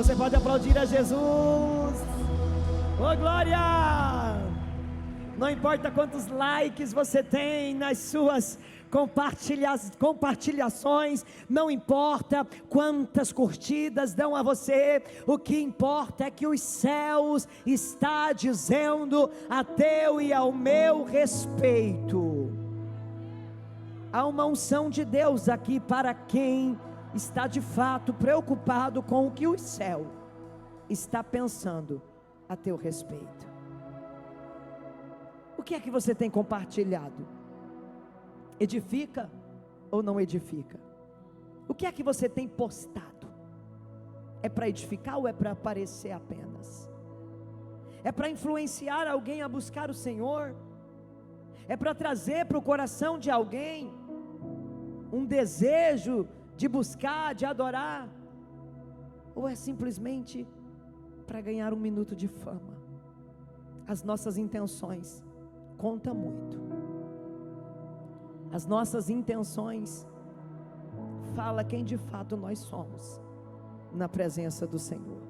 Você pode aplaudir a Jesus. Oh, glória! Não importa quantos likes você tem nas suas compartilhações, não importa quantas curtidas dão a você, o que importa é que os céus está dizendo a teu e ao meu respeito. Há uma unção de Deus aqui para quem está de fato preocupado com o que o céu está pensando a teu respeito. O que é que você tem compartilhado? Edifica ou não edifica? O que é que você tem postado? É para edificar ou é para aparecer apenas? É para influenciar alguém a buscar o Senhor? É para trazer para o coração de alguém um desejo de buscar, de adorar? Ou é simplesmente para ganhar um minuto de fama? As nossas intenções contam muito. As nossas intenções falam quem de fato nós somos na presença do Senhor.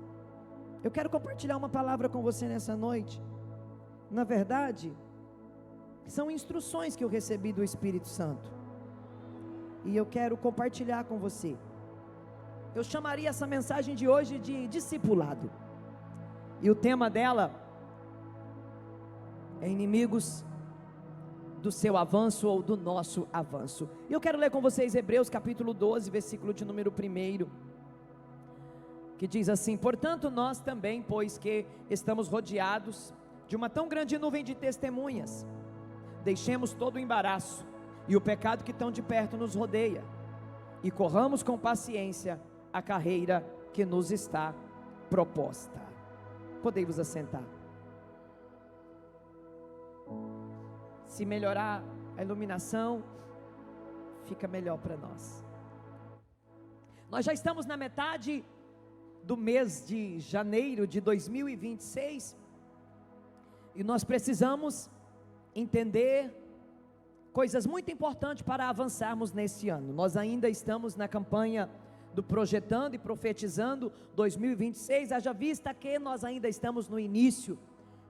Eu quero compartilhar uma palavra com você nessa noite. Na verdade, são instruções que eu recebi do Espírito Santo, e eu quero compartilhar com você. Eu chamaria essa mensagem de hoje de discipulado, e o tema dela é inimigos do seu avanço ou do nosso avanço. E eu quero ler com vocês Hebreus capítulo 12, versículo de número 1, que diz assim: portanto nós também, pois que estamos rodeados de uma tão grande nuvem de testemunhas, deixemos todo o embaraço e o pecado que tão de perto nos rodeia, e corramos com paciência a carreira que nos está proposta. Podei vos assentar. Se melhorar a iluminação, fica melhor para nós. Nós já estamos na metade do mês de janeiro de 2026, e nós precisamos entender coisas muito importantes para avançarmos nesse ano. Nós ainda estamos na campanha do Projetando e Profetizando 2026, haja vista que nós ainda estamos no início,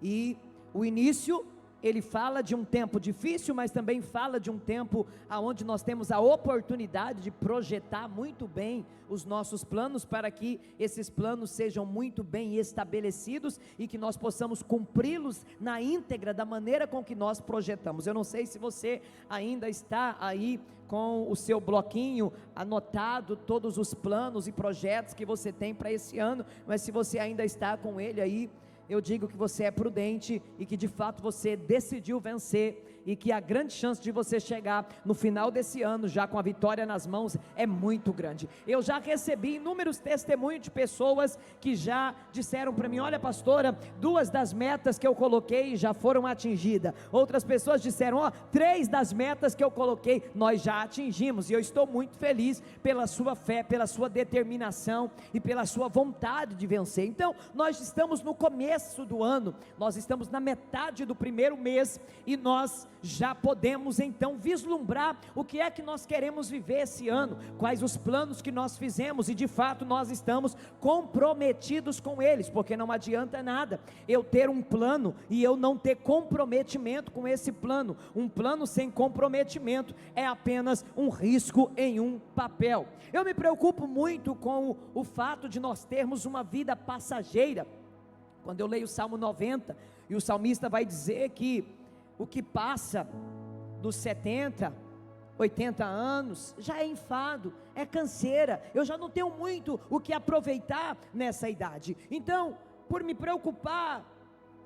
e o início, ele fala de um tempo difícil, mas também fala de um tempo onde nós temos a oportunidade de projetar muito bem os nossos planos, para que esses planos sejam muito bem estabelecidos e que nós possamos cumpri-los na íntegra da maneira com que nós projetamos. Eu não sei se você ainda está aí com o seu bloquinho anotado todos os planos e projetos que você tem para esse ano, mas se você ainda está com ele aí, eu digo que você é prudente e que de fato você decidiu vencer, e que a grande chance de você chegar no final desse ano já com a vitória nas mãos é muito grande. Eu já recebi inúmeros testemunhos de pessoas que já disseram para mim: olha pastora, 2 das metas que eu coloquei já foram atingidas. Outras pessoas disseram: 3 das metas que eu coloquei nós já atingimos. E eu estou muito feliz pela sua fé, pela sua determinação e pela sua vontade de vencer. Então nós estamos no começo do ano, nós estamos na metade do primeiro mês, e nós já podemos então vislumbrar o que é que nós queremos viver esse ano, quais os planos que nós fizemos, e de fato nós estamos comprometidos com eles, porque não adianta nada eu ter um plano e eu não ter comprometimento com esse plano. Um plano sem comprometimento é apenas um risco em um papel. Eu me preocupo muito com o fato de nós termos uma vida passageira. Quando eu leio o Salmo 90, e o salmista vai dizer que o que passa dos 70, 80 anos, já é enfado, é canseira, eu já não tenho muito o que aproveitar nessa idade. Então, por me preocupar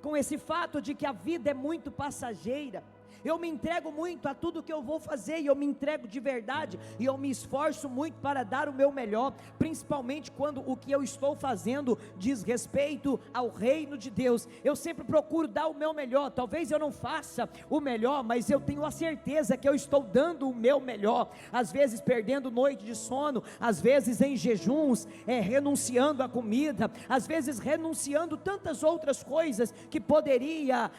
com esse fato de que a vida é muito passageira, eu me entrego muito a tudo que eu vou fazer, e eu me entrego de verdade, e eu me esforço muito para dar o meu melhor, principalmente quando o que eu estou fazendo diz respeito ao reino de Deus. Eu sempre procuro dar o meu melhor. Talvez eu não faça o melhor, mas eu tenho a certeza que eu estou dando o meu melhor, às vezes perdendo noite de sono, às vezes em jejuns, renunciando à comida, às vezes renunciando tantas outras coisas que poderia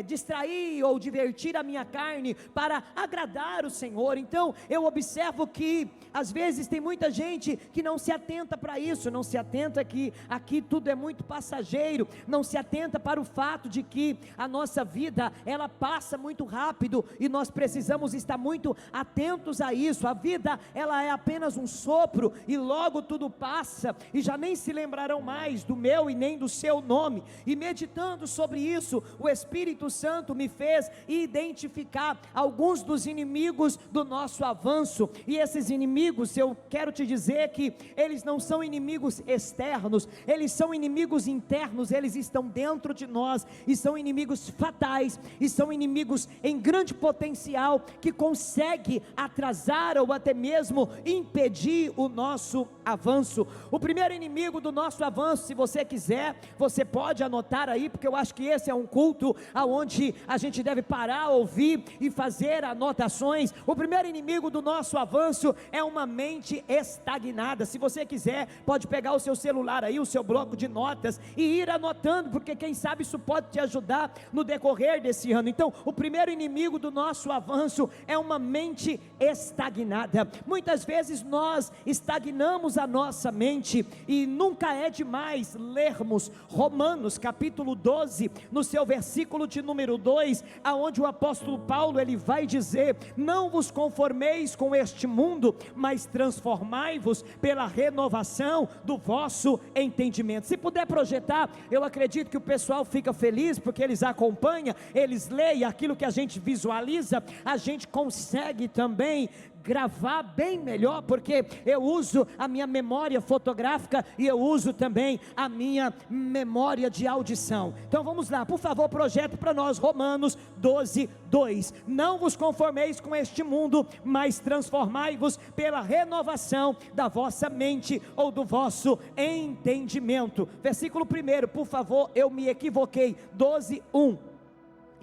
distrair ou divertir vestir a minha carne para agradar o Senhor. Então eu observo que às vezes tem muita gente que não se atenta para isso, não se atenta que aqui tudo é muito passageiro, não se atenta para o fato de que a nossa vida, ela passa muito rápido, e nós precisamos estar muito atentos a isso. A vida, ela é apenas um sopro, e logo tudo passa, e já nem se lembrarão mais do meu e nem do seu nome. E meditando sobre isso, o Espírito Santo me fez identificar alguns dos inimigos do nosso avanço. E esses inimigos, eu quero te dizer que eles não são inimigos externos, eles são inimigos internos, eles estão dentro de nós, e são inimigos fatais, e são inimigos em grande potencial, que consegue atrasar ou até mesmo impedir o nosso avanço. O primeiro inimigo do nosso avanço, se você quiser, você pode anotar aí, porque eu acho que esse é um culto aonde a gente deve parar, ouvir e fazer anotações. O primeiro inimigo do nosso avanço é uma mente estagnada. Se você quiser, pode pegar o seu celular aí, o seu bloco de notas, e ir anotando, porque quem sabe isso pode te ajudar no decorrer desse ano. Então, o primeiro inimigo do nosso avanço é uma mente estagnada. Muitas vezes nós estagnamos a nossa mente, e nunca é demais lermos Romanos capítulo 12, no seu versículo de número 2, aonde o apóstolo Paulo, ele vai dizer: não vos conformeis com este mundo, mas transformai-vos pela renovação do vosso entendimento. Se puder projetar, eu acredito que o pessoal fica feliz, porque eles acompanham, eles leem aquilo que a gente visualiza, a gente consegue também gravar bem melhor, porque eu uso a minha memória fotográfica e eu uso também a minha memória de audição. Então vamos lá, por favor, projete para nós Romanos 12, 2. Não vos conformeis com este mundo, mas transformai-vos pela renovação da vossa mente ou do vosso entendimento. Versículo 1, por favor, eu me equivoquei, 12, 1.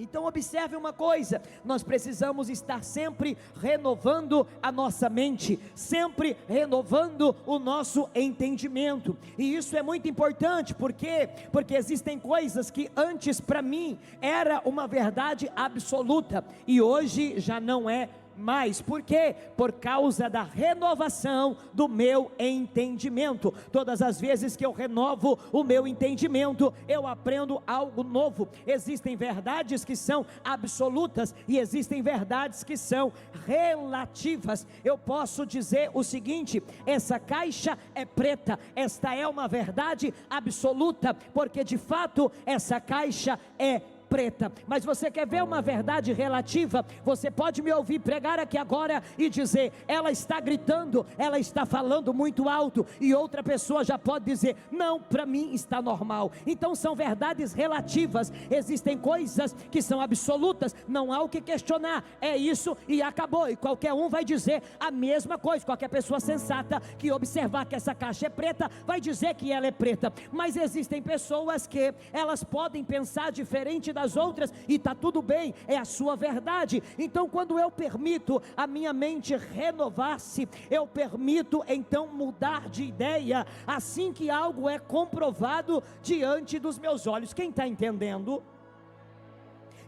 Então observe uma coisa, nós precisamos estar sempre renovando a nossa mente, sempre renovando o nosso entendimento, e isso é muito importante. Por quê? Porque existem coisas que antes para mim era uma verdade absoluta, e hoje já não é mais. Por quê? Por causa da renovação do meu entendimento. Todas as vezes que eu renovo o meu entendimento, eu aprendo algo novo. Existem verdades que são absolutas e existem verdades que são relativas. Eu posso dizer o seguinte: essa caixa é preta, esta é uma verdade absoluta, porque de fato essa caixa é preta. Mas você quer ver uma verdade relativa? Você pode me ouvir pregar aqui agora e dizer: ela está gritando, ela está falando muito alto, e outra pessoa já pode dizer: não, para mim está normal. Então são verdades relativas. Existem coisas que são absolutas, não há o que questionar, é isso e acabou, e qualquer um vai dizer a mesma coisa. Qualquer pessoa sensata que observar que essa caixa é preta, vai dizer que ela é preta. Mas existem pessoas que elas podem pensar diferente das outras, e está tudo bem, é a sua verdade. Então quando eu permito a minha mente renovar-se, eu permito então mudar de ideia, assim que algo é comprovado diante dos meus olhos. Quem está entendendo?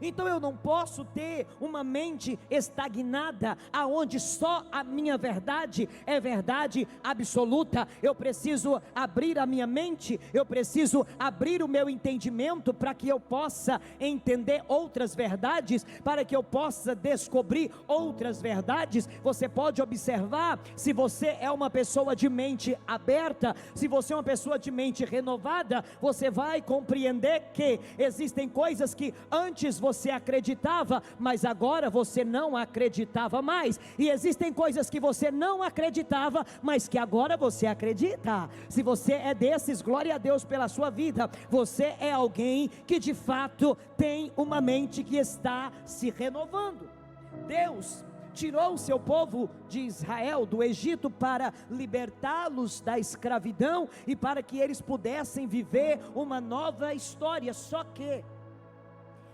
Então eu não posso ter uma mente estagnada, aonde só a minha verdade é verdade absoluta. Eu preciso abrir a minha mente, eu preciso abrir o meu entendimento, para que eu possa entender outras verdades, para que eu possa descobrir outras verdades. Você pode observar, se você é uma pessoa de mente aberta, se você é uma pessoa de mente renovada, você vai compreender que existem coisas que antes você acreditava, mas agora você não acreditava mais, e existem coisas que você não acreditava, mas que agora você acredita. Se você é desses, glória a Deus pela sua vida. Você é alguém que de fato tem uma mente que está se renovando. Deus tirou o seu povo de Israel do Egito para libertá-los da escravidão e para que eles pudessem viver uma nova história. Só que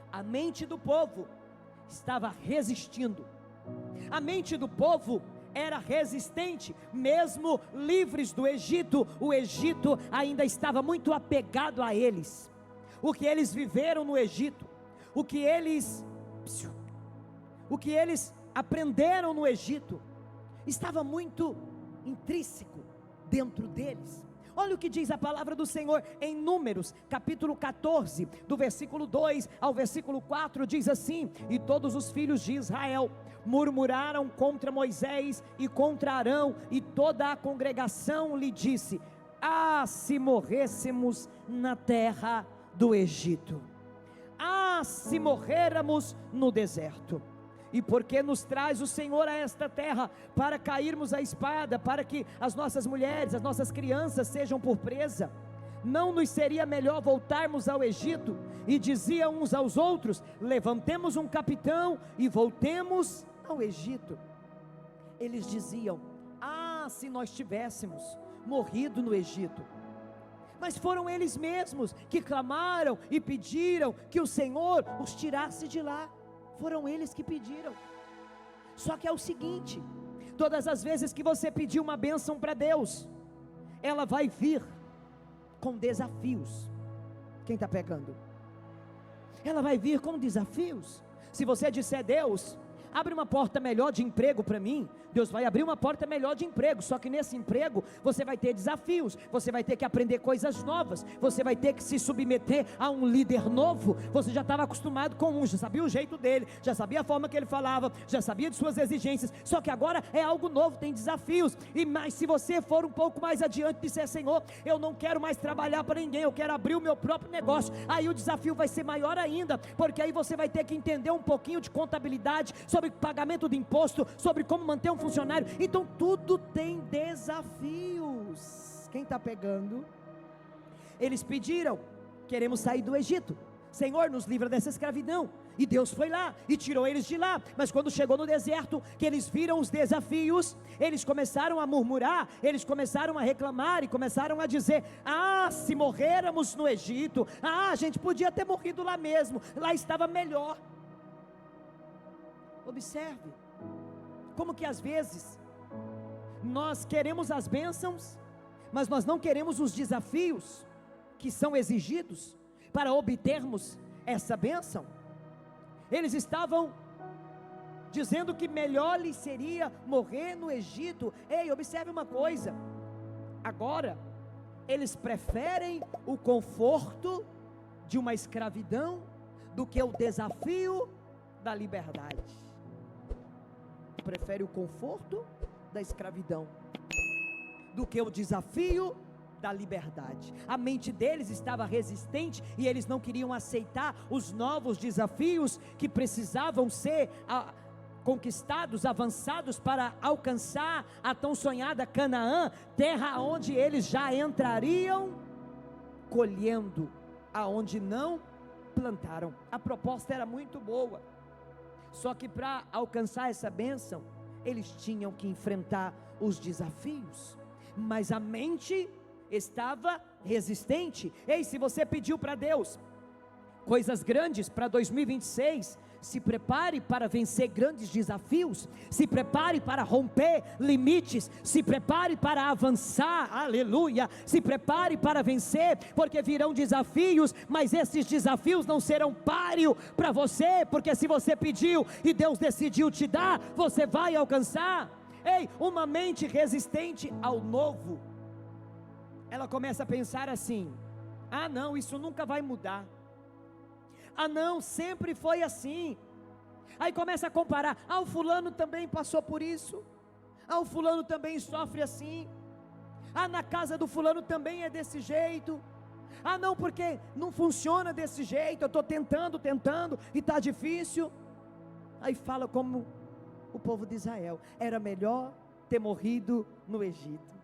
a mente do povo estava resistindo. A mente do povo era resistente, mesmo livres do Egito. O Egito ainda estava muito apegado a eles. O que eles viveram no Egito, o que eles o que eles aprenderam no Egito, estava muito intrínseco dentro deles. Olha o que diz a palavra do Senhor em Números, capítulo 14, do versículo 2 ao versículo 4, diz assim: e todos os filhos de Israel murmuraram contra Moisés e contra Arão, e toda a congregação lhe disse: ah, se morrêssemos na terra do Egito, ah, se morrêramos no deserto. E porque nos traz o Senhor a esta terra, para cairmos à espada, para que as nossas mulheres, as nossas crianças sejam por presa? Não nos seria melhor voltarmos ao Egito? E diziam uns aos outros: levantemos um capitão e voltemos ao Egito. Eles diziam: ah, se nós tivéssemos morrido no Egito. Mas foram eles mesmos que clamaram e pediram que o Senhor os tirasse de lá. Foram eles que pediram. Só que é o seguinte: todas as vezes que você pedir uma bênção para Deus, ela vai vir com desafios. Quem está pegando? Ela vai vir com desafios. Se você disser: Deus, abre uma porta melhor de emprego para mim, Deus vai abrir uma porta melhor de emprego. Só que nesse emprego você vai ter desafios, você vai ter que aprender coisas novas, você vai ter que se submeter a um líder novo. Você já estava acostumado com um, já sabia o jeito dele, já sabia a forma que ele falava, já sabia de suas exigências, só que agora é algo novo, tem desafios. E mais, se você for um pouco mais adiante e disser: Senhor, eu não quero mais trabalhar para ninguém, eu quero abrir o meu próprio negócio, aí o desafio vai ser maior ainda, porque aí você vai ter que entender um pouquinho de contabilidade, sobre pagamento de imposto, sobre como manter um funcionário. Então tudo tem desafios. Quem está pegando? Eles pediram: queremos sair do Egito, Senhor, nos livra dessa escravidão. E Deus foi lá e tirou eles de lá. Mas quando chegou no deserto, que eles viram os desafios, eles começaram a murmurar, eles começaram a reclamar e começaram a dizer: ah, se morréramos no Egito, ah, a gente podia ter morrido lá mesmo, lá estava melhor. Observe como que às vezes nós queremos as bênçãos, mas nós não queremos os desafios que são exigidos para obtermos essa bênção. Eles estavam dizendo que melhor lhes seria morrer no Egito. Ei, observe uma coisa: agora eles preferem o conforto de uma escravidão do que o desafio da liberdade. Prefere o conforto da escravidão do que o desafio da liberdade. A mente deles estava resistente e eles não queriam aceitar os novos desafios que precisavam ser conquistados, avançados, para alcançar a tão sonhada Canaã, terra onde eles já entrariam colhendo aonde não plantaram. A proposta era muito boa, só que para alcançar essa bênção, eles tinham que enfrentar os desafios, mas a mente estava resistente. Ei, se você pediu para Deus coisas grandes para 2026, se prepare para vencer grandes desafios, se prepare para romper limites, se prepare para avançar, aleluia, se prepare para vencer, porque virão desafios, mas esses desafios não serão páreo para você, porque se você pediu e Deus decidiu te dar, você vai alcançar. Ei, uma mente resistente ao novo, ela começa a pensar assim: ah não, isso nunca vai mudar, ah não, sempre foi assim. Aí começa a comparar: ah, o fulano também passou por isso, ah, o fulano também sofre assim, ah, na casa do fulano também é desse jeito, ah não, porque não funciona desse jeito, eu estou tentando e está difícil. Aí fala como o povo de Israel: era melhor ter morrido no Egito.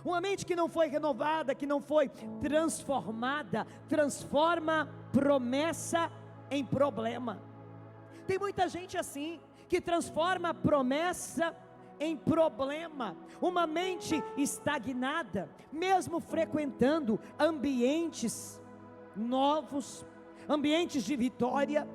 Uma mente que não foi renovada, que não foi transformada, transforma promessa em problema. Tem muita gente assim, que transforma promessa em problema. Uma mente estagnada, mesmo frequentando ambientes novos, ambientes de vitória,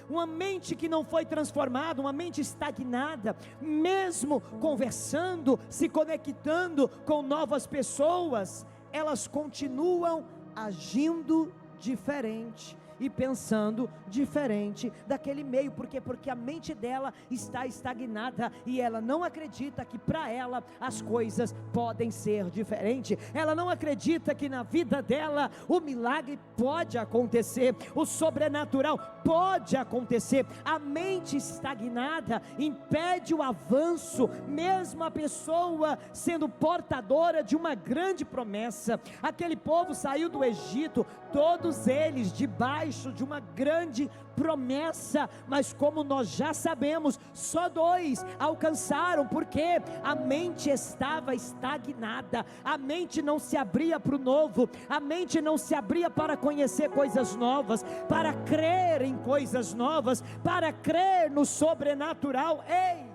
uma mente que não foi transformada, uma mente estagnada, mesmo conversando, se conectando com novas pessoas, elas continuam agindo diferente. e pensando diferente daquele meio. Por quê? Porque a mente dela está estagnada e ela não acredita que para ela as coisas podem ser diferentes. Ela não acredita que na vida dela o milagre pode acontecer, o sobrenatural pode acontecer. A mente estagnada impede o avanço, mesmo a pessoa sendo portadora de uma grande promessa. Aquele povo saiu do Egito, todos eles debaixo de uma grande promessa, mas como nós já sabemos, só 2 alcançaram, porque a mente estava estagnada, a mente não se abria para o novo, a mente não se abria para conhecer coisas novas, para crer em coisas novas, para crer no sobrenatural. Ei,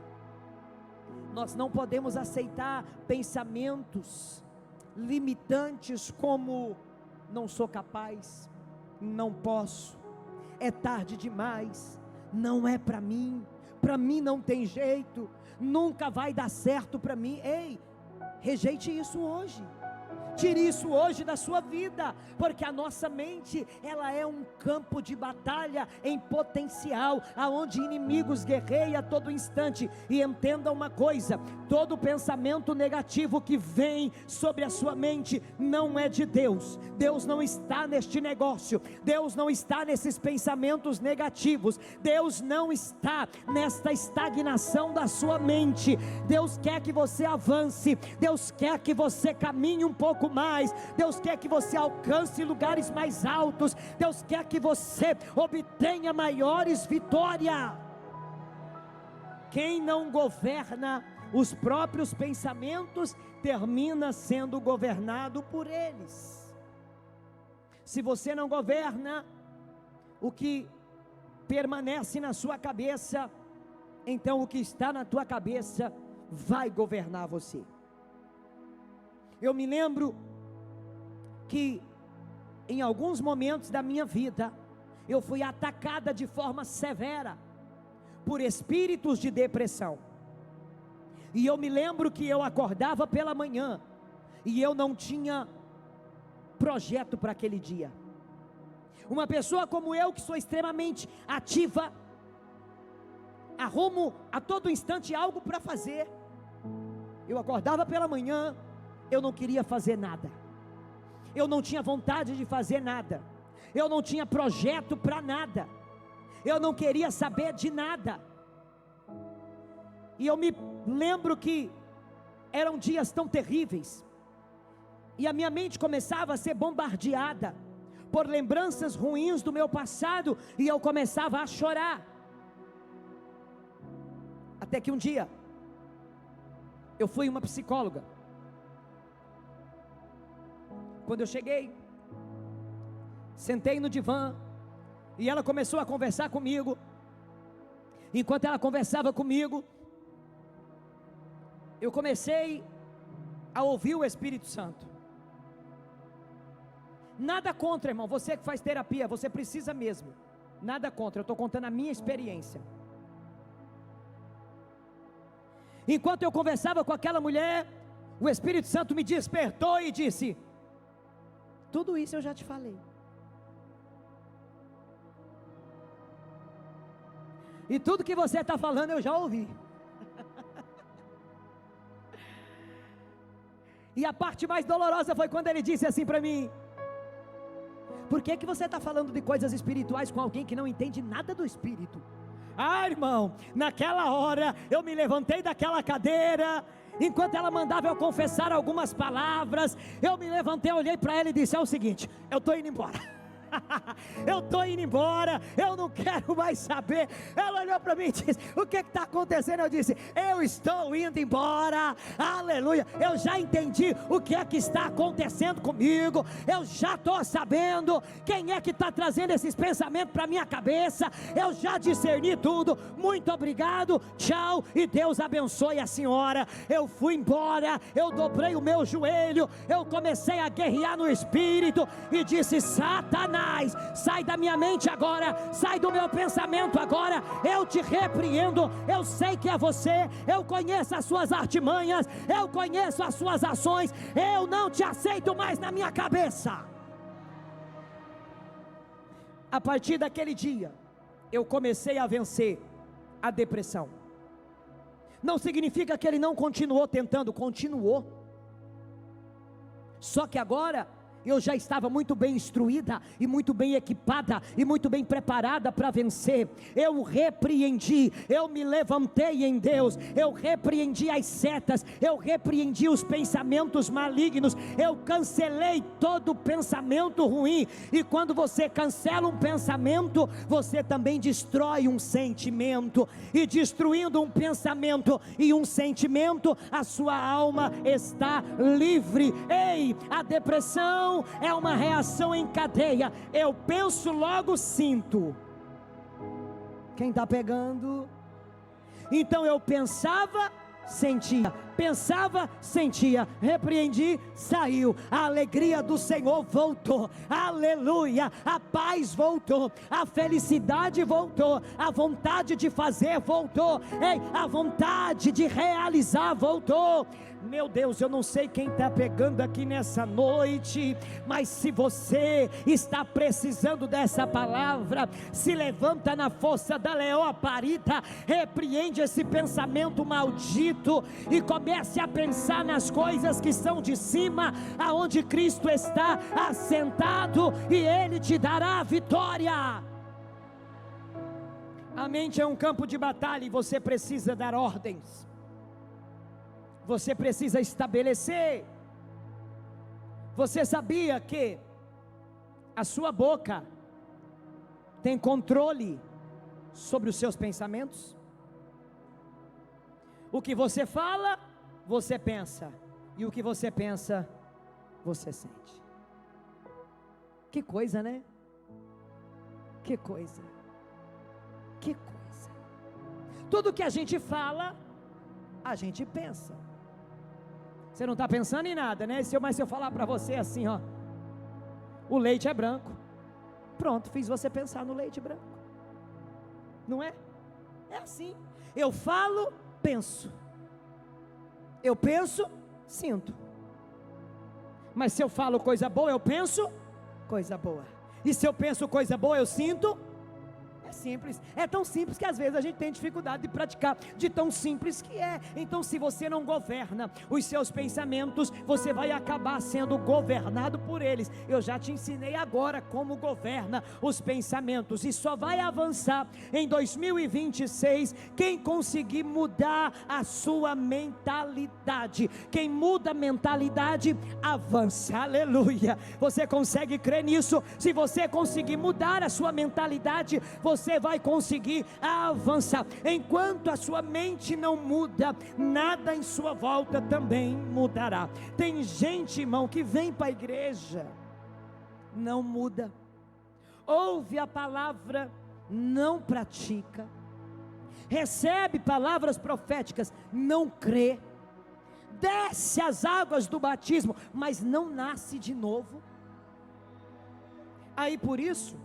nós não podemos aceitar pensamentos limitantes como: não sou capaz, não posso, é tarde demais, não é para mim não tem jeito, nunca vai dar certo para mim. Ei, rejeite isso hoje. Tire isso hoje da sua vida, porque a nossa mente, ela é um campo de batalha em potencial, aonde inimigos guerreiam a todo instante. E entenda uma coisa: todo pensamento negativo que vem sobre a sua mente não é de Deus. Deus não está neste negócio, Deus não está nesses pensamentos negativos, Deus não está nesta estagnação da sua mente. Deus quer que você avance, Deus quer que você caminhe um pouco mais, Deus quer que você alcance lugares mais altos, Deus quer que você obtenha maiores vitórias. Quem não governa os próprios pensamentos termina sendo governado por eles. Se você não governa o que permanece na sua cabeça, então o que está na tua cabeça vai governar você. Eu me lembro que em alguns momentos da minha vida eu fui atacada de forma severa por espíritos de depressão. E eu me lembro que eu acordava pela manhã e eu não tinha projeto para aquele dia. Uma pessoa como eu, que sou extremamente ativa, arrumo a todo instante algo para fazer. Eu acordava pela manhã, eu não queria fazer nada, eu não tinha vontade de fazer nada, eu não tinha projeto para nada, eu não queria saber de nada. E eu me lembro que eram dias tão terríveis, e a minha mente começava a ser bombardeada por lembranças ruins do meu passado, e eu começava a chorar. Até que um dia eu fui uma psicóloga. Quando eu cheguei, sentei no divã e ela começou a conversar comigo. Enquanto ela conversava comigo, eu comecei a ouvir o Espírito Santo. Nada contra, irmão, você que faz terapia, você precisa mesmo. Nada contra, eu estou contando a minha experiência. Enquanto eu conversava com aquela mulher, o Espírito Santo me despertou e disse: tudo isso eu já te falei. E tudo que você está falando eu já ouvi. E a parte mais dolorosa foi quando ele disse assim para mim: por que você está falando de coisas espirituais com alguém que não entende nada do Espírito? Ah, irmão, naquela hora eu me levantei daquela cadeira. Enquanto ela mandava eu confessar algumas palavras, eu me levantei, olhei para ela e disse: é o seguinte, eu estou indo embora. Eu estou indo embora, eu não quero mais saber. Ela olhou para mim e disse: o que está acontecendo? Eu disse: eu estou indo embora, aleluia. Eu já entendi o que é que está acontecendo comigo, eu já estou sabendo quem é que está trazendo esses pensamentos para minha cabeça, eu já discerni tudo, muito obrigado, tchau, e Deus abençoe a senhora. Eu fui embora, eu dobrei o meu joelho, eu comecei a guerrear no Espírito e disse: Satanás, sai da minha mente agora, sai do meu pensamento agora, eu te repreendo, eu sei que é você, eu conheço as suas artimanhas, eu conheço as suas ações, eu não te aceito mais na minha cabeça. A partir daquele dia, eu comecei a vencer a depressão. Não significa que ele não continuou tentando, continuou. Só que agora eu já estava muito bem instruída, e muito bem equipada, e muito bem preparada para vencer. Eu repreendi, eu me levantei em Deus, eu repreendi as setas, eu repreendi os pensamentos malignos, eu cancelei todo pensamento ruim. E quando você cancela um pensamento, você também destrói um sentimento, e destruindo um pensamento e um sentimento, a sua alma está livre. Ei, a depressão é uma reação em cadeia. Eu penso, logo sinto. Quem está pegando? Então eu pensava, sentia, pensava, sentia, repreendi, saiu. A alegria do Senhor voltou, aleluia. A paz voltou, a felicidade voltou, a vontade de fazer voltou, ei, a vontade de realizar voltou. Meu Deus, eu não sei quem está pegando aqui nessa noite, mas se você está precisando dessa palavra, se levanta na força da leoparita, repreende esse pensamento maldito e comece a pensar nas coisas que são de cima, aonde Cristo está assentado, e Ele te dará a vitória. A mente é um campo de batalha e você precisa dar ordens. Você precisa estabelecer. Você sabia que a sua boca tem controle sobre os seus pensamentos? O que você fala, você pensa, e o que você pensa, você sente. Que coisa, né? Que coisa. Que coisa. Tudo que a gente fala, a gente pensa. Você não está pensando em nada, né? Mas se eu falar para você assim, ó, o leite é branco, pronto, fiz você pensar no leite branco. Não é? É assim. Eu falo, penso. Eu penso, sinto. Mas se eu falo coisa boa, eu penso coisa boa. E se eu penso coisa boa, eu sinto. É simples, é tão simples que às vezes a gente tem dificuldade de praticar, de tão simples que é. Então, se você não governa os seus pensamentos, você vai acabar sendo governado por eles. Eu já te ensinei agora como governa os pensamentos, e só vai avançar em 2026 quem conseguir mudar a sua mentalidade. Quem muda a mentalidade, avança, aleluia. Você consegue crer nisso? Se você conseguir mudar a sua mentalidade, você vai conseguir avançar. Enquanto a sua mente não muda, nada em sua volta também mudará. Tem gente, irmão, que vem para a igreja, não muda, ouve a palavra, não pratica, recebe palavras proféticas, não crê, desce as águas do batismo, mas não nasce de novo. Aí por isso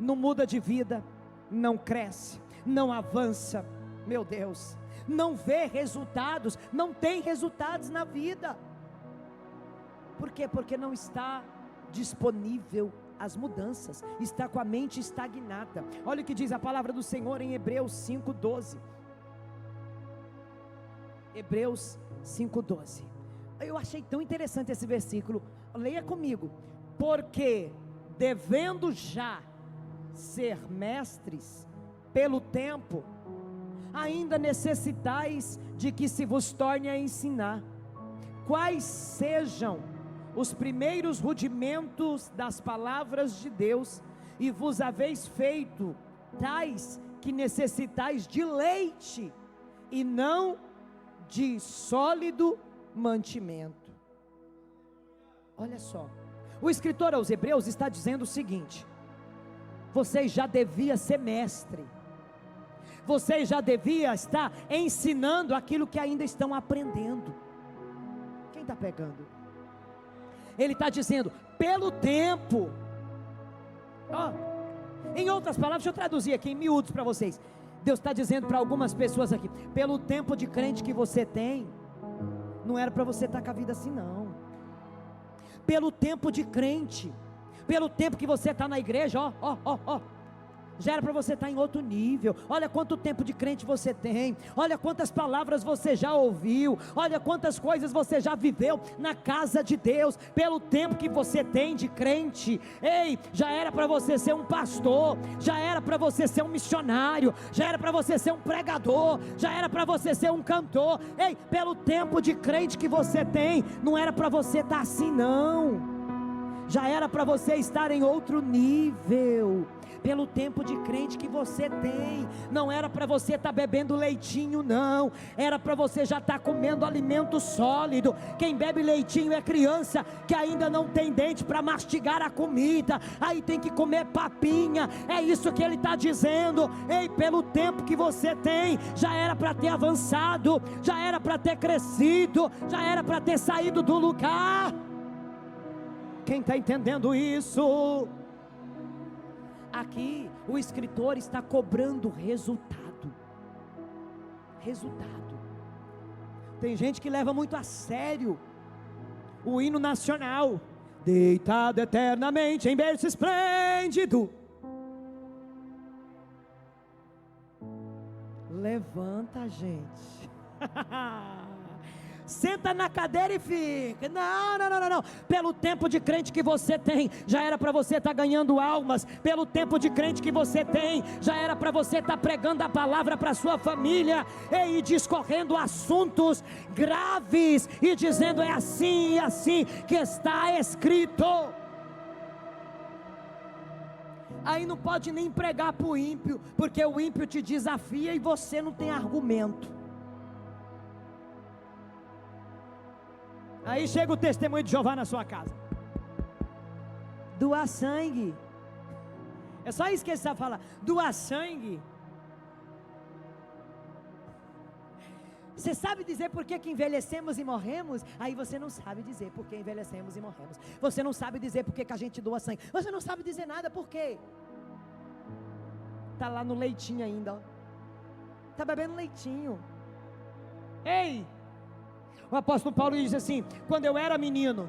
não muda de vida, não cresce, não avança, meu Deus, não vê resultados, não tem resultados na vida. Por quê? Porque não está disponível as mudanças, está com a mente estagnada. Olha o que diz a palavra do Senhor em Hebreus 5:12. Hebreus 5:12. Eu achei tão interessante esse versículo. Leia comigo. Porque devendo já ser mestres pelo tempo, ainda necessitais de que se vos torne a ensinar quais sejam os primeiros rudimentos das palavras de Deus, e vos haveis feito tais que necessitais de leite e não de sólido mantimento. Olha só, o escritor aos Hebreus está dizendo o seguinte: vocês já deviam ser mestre, vocês já deviam estar ensinando aquilo que ainda estão aprendendo. Quem está pegando? Ele está dizendo, pelo tempo, em outras palavras, deixa eu traduzir aqui em miúdos para vocês. Deus está dizendo para algumas pessoas aqui, pelo tempo de crente que você tem, não era para você estar com a vida assim não. Pelo tempo de crente, Pelo tempo que você está na igreja, ó. Já era para você estar em outro nível. Olha quanto tempo de crente você tem. Olha quantas palavras você já ouviu. Olha quantas coisas você já viveu na casa de Deus. Pelo tempo que você tem de crente. Ei, já era para você ser um pastor. Já era para você ser um missionário. Já era para você ser um pregador. Já era para você ser um cantor. Ei, pelo tempo de crente que você tem, não era para você estar assim não. Já era para você estar em outro nível. Pelo tempo de crente que você tem, não era para você estar bebendo leitinho não, era para você já estar comendo alimento sólido. Quem bebe leitinho é criança que ainda não tem dente para mastigar a comida, aí tem que comer papinha. É isso que ele está dizendo. Ei, pelo tempo que você tem, já era para ter avançado, já era para ter crescido, já era para ter saído do lugar. Quem está entendendo isso? Aqui o escritor está cobrando resultado. Tem gente que leva muito a sério o hino nacional: deitado eternamente em berço esplêndido. Levanta, gente. Senta na cadeira e fica. Não. Pelo tempo de crente que você tem, já era para você estar ganhando almas. Pelo tempo de crente que você tem, já era para você estar pregando a palavra para sua família, e discorrendo assuntos graves e dizendo: é assim e assim que está escrito. Aí não pode nem pregar para o ímpio, porque o ímpio te desafia e você não tem argumento. Aí chega o testemunho de Jeová na sua casa: doar sangue. É só isso que ele sabe falar: doar sangue. Você sabe dizer por que envelhecemos e morremos? Aí você não sabe dizer por que envelhecemos e morremos. Você não sabe dizer por que a gente doa sangue. Você não sabe dizer nada. Por quê? Está lá no leitinho ainda, ó. Está bebendo leitinho. Ei! O apóstolo Paulo diz assim: quando eu era menino,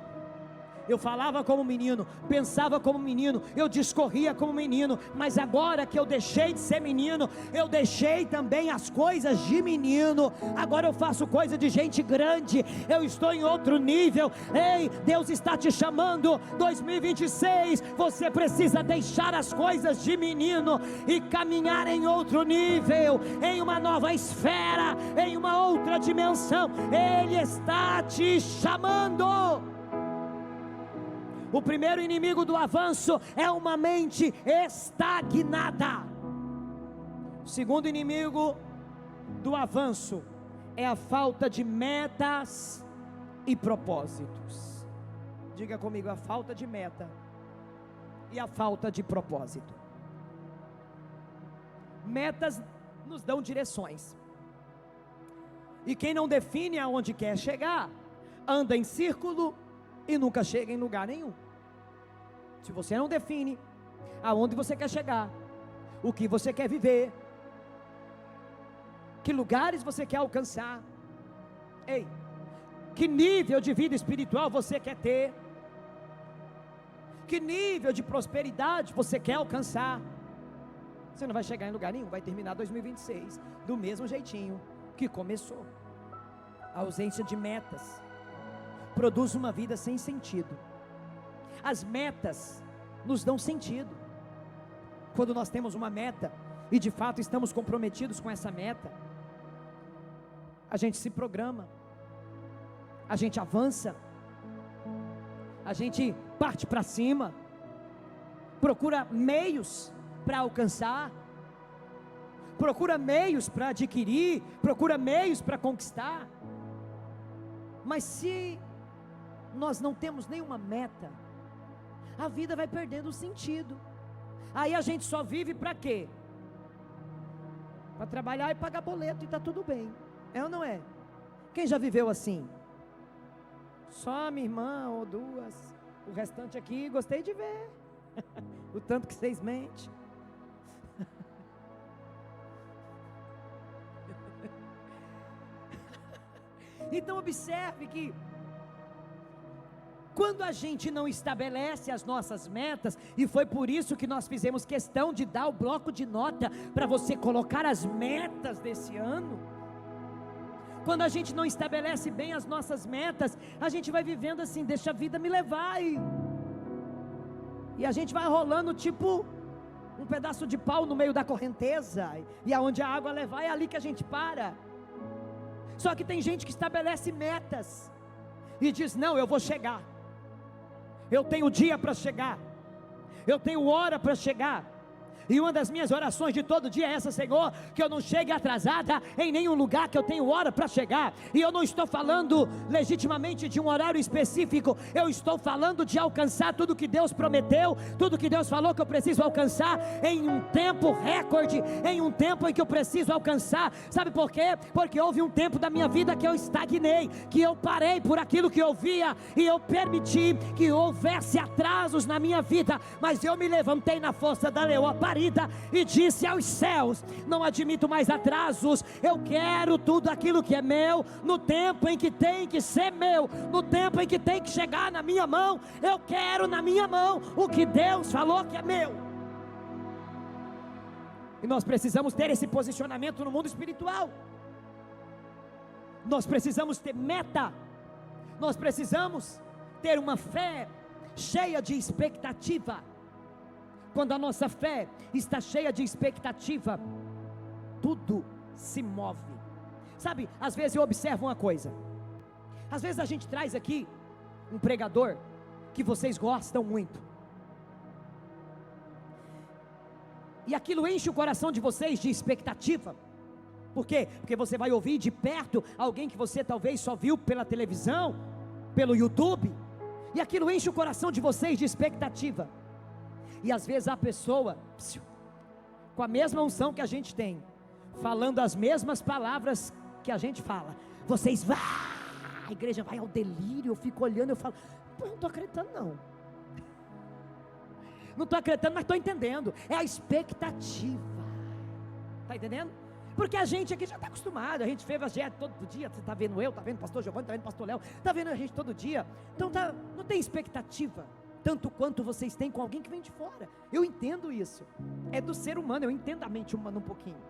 eu falava como menino, pensava como menino, eu discorria como menino, mas agora que eu deixei de ser menino, eu deixei também as coisas de menino, agora eu faço coisa de gente grande, eu estou em outro nível. Ei, Deus está te chamando, 2026, você precisa deixar as coisas de menino e caminhar em outro nível, em uma nova esfera, em uma outra dimensão. Ele está te chamando. O primeiro inimigo do avanço é uma mente estagnada. O segundo inimigo do avanço é a falta de metas e propósitos. Diga comigo: a falta de meta e a falta de propósito. Metas nos dão direções, e quem não define aonde quer chegar, anda em círculo e nunca chega em lugar nenhum. Se você não define aonde você quer chegar, o que você quer viver, que lugares você quer alcançar, ei, que nível de vida espiritual você quer ter, que nível de prosperidade você quer alcançar, você não vai chegar em lugar nenhum. Vai terminar 2026 do mesmo jeitinho que começou. A ausência de metas produz uma vida sem sentido. As metas nos dão sentido. Quando nós temos uma meta e de fato estamos comprometidos com essa meta, a gente se programa, a gente avança, a gente parte para cima, procura meios para alcançar, procura meios para adquirir, procura meios para conquistar. Mas se nós não temos nenhuma meta, a vida vai perdendo o sentido. Aí a gente só vive para quê? Para trabalhar e pagar boleto, e está tudo bem. É ou não é? Quem já viveu assim? Só minha irmã ou duas. O restante aqui gostei de ver. O tanto que vocês mentem. Então observe que Quando a gente não estabelece as nossas metas, e foi por isso que nós fizemos questão de dar o bloco de nota para você colocar as metas desse ano. Quando a gente não estabelece bem as nossas metas, a gente vai vivendo assim, deixa a vida me levar, e a gente vai rolando tipo um pedaço de pau no meio da correnteza, e aonde a água levar é ali que a gente para. Só que tem gente que estabelece metas e diz: não, eu vou chegar, eu tenho dia para chegar, eu tenho hora para chegar. E uma das minhas orações de todo dia é essa: Senhor, que eu não chegue atrasada em nenhum lugar, que eu tenho hora para chegar. E eu não estou falando legitimamente de um horário específico, eu estou falando de alcançar tudo que Deus prometeu, tudo que Deus falou que eu preciso alcançar em um tempo recorde, em um tempo em que eu preciso alcançar. Sabe por quê? Porque houve um tempo da minha vida que eu estagnei, que eu parei por aquilo que eu via, e eu permiti que houvesse atrasos na minha vida, mas eu me levantei na força da leoa e disse aos céus: não admito mais atrasos, eu quero tudo aquilo que é meu, no tempo em que tem que ser meu, no tempo em que tem que chegar na minha mão. Eu quero na minha mão o que Deus falou que é meu. E nós precisamos ter esse posicionamento no mundo espiritual. Nós precisamos ter meta, nós precisamos ter uma fé cheia de expectativa. Quando a nossa fé está cheia de expectativa, tudo se move. Sabe, às vezes eu observo uma coisa. Às vezes a gente traz aqui um pregador que vocês gostam muito, e aquilo enche o coração de vocês de expectativa. Por quê? Porque você vai ouvir de perto alguém que você talvez só viu pela televisão, pelo YouTube, e aquilo enche o coração de vocês de expectativa. E às vezes a pessoa, com a mesma unção que a gente tem, falando as mesmas palavras que a gente fala, vocês vão, a igreja vai ao delírio. Eu fico olhando, eu falo: pô, eu não estou acreditando não. Não estou acreditando, mas estou entendendo. É a expectativa. Está entendendo? Porque a gente aqui já está acostumado, a gente vê evangelho todo dia. Você está vendo eu, está vendo o pastor Giovanni, está vendo o pastor Léo, está vendo a gente todo dia. Então não tem expectativa tanto quanto vocês têm com alguém que vem de fora. Eu entendo isso, é do ser humano, eu entendo a mente humana um pouquinho.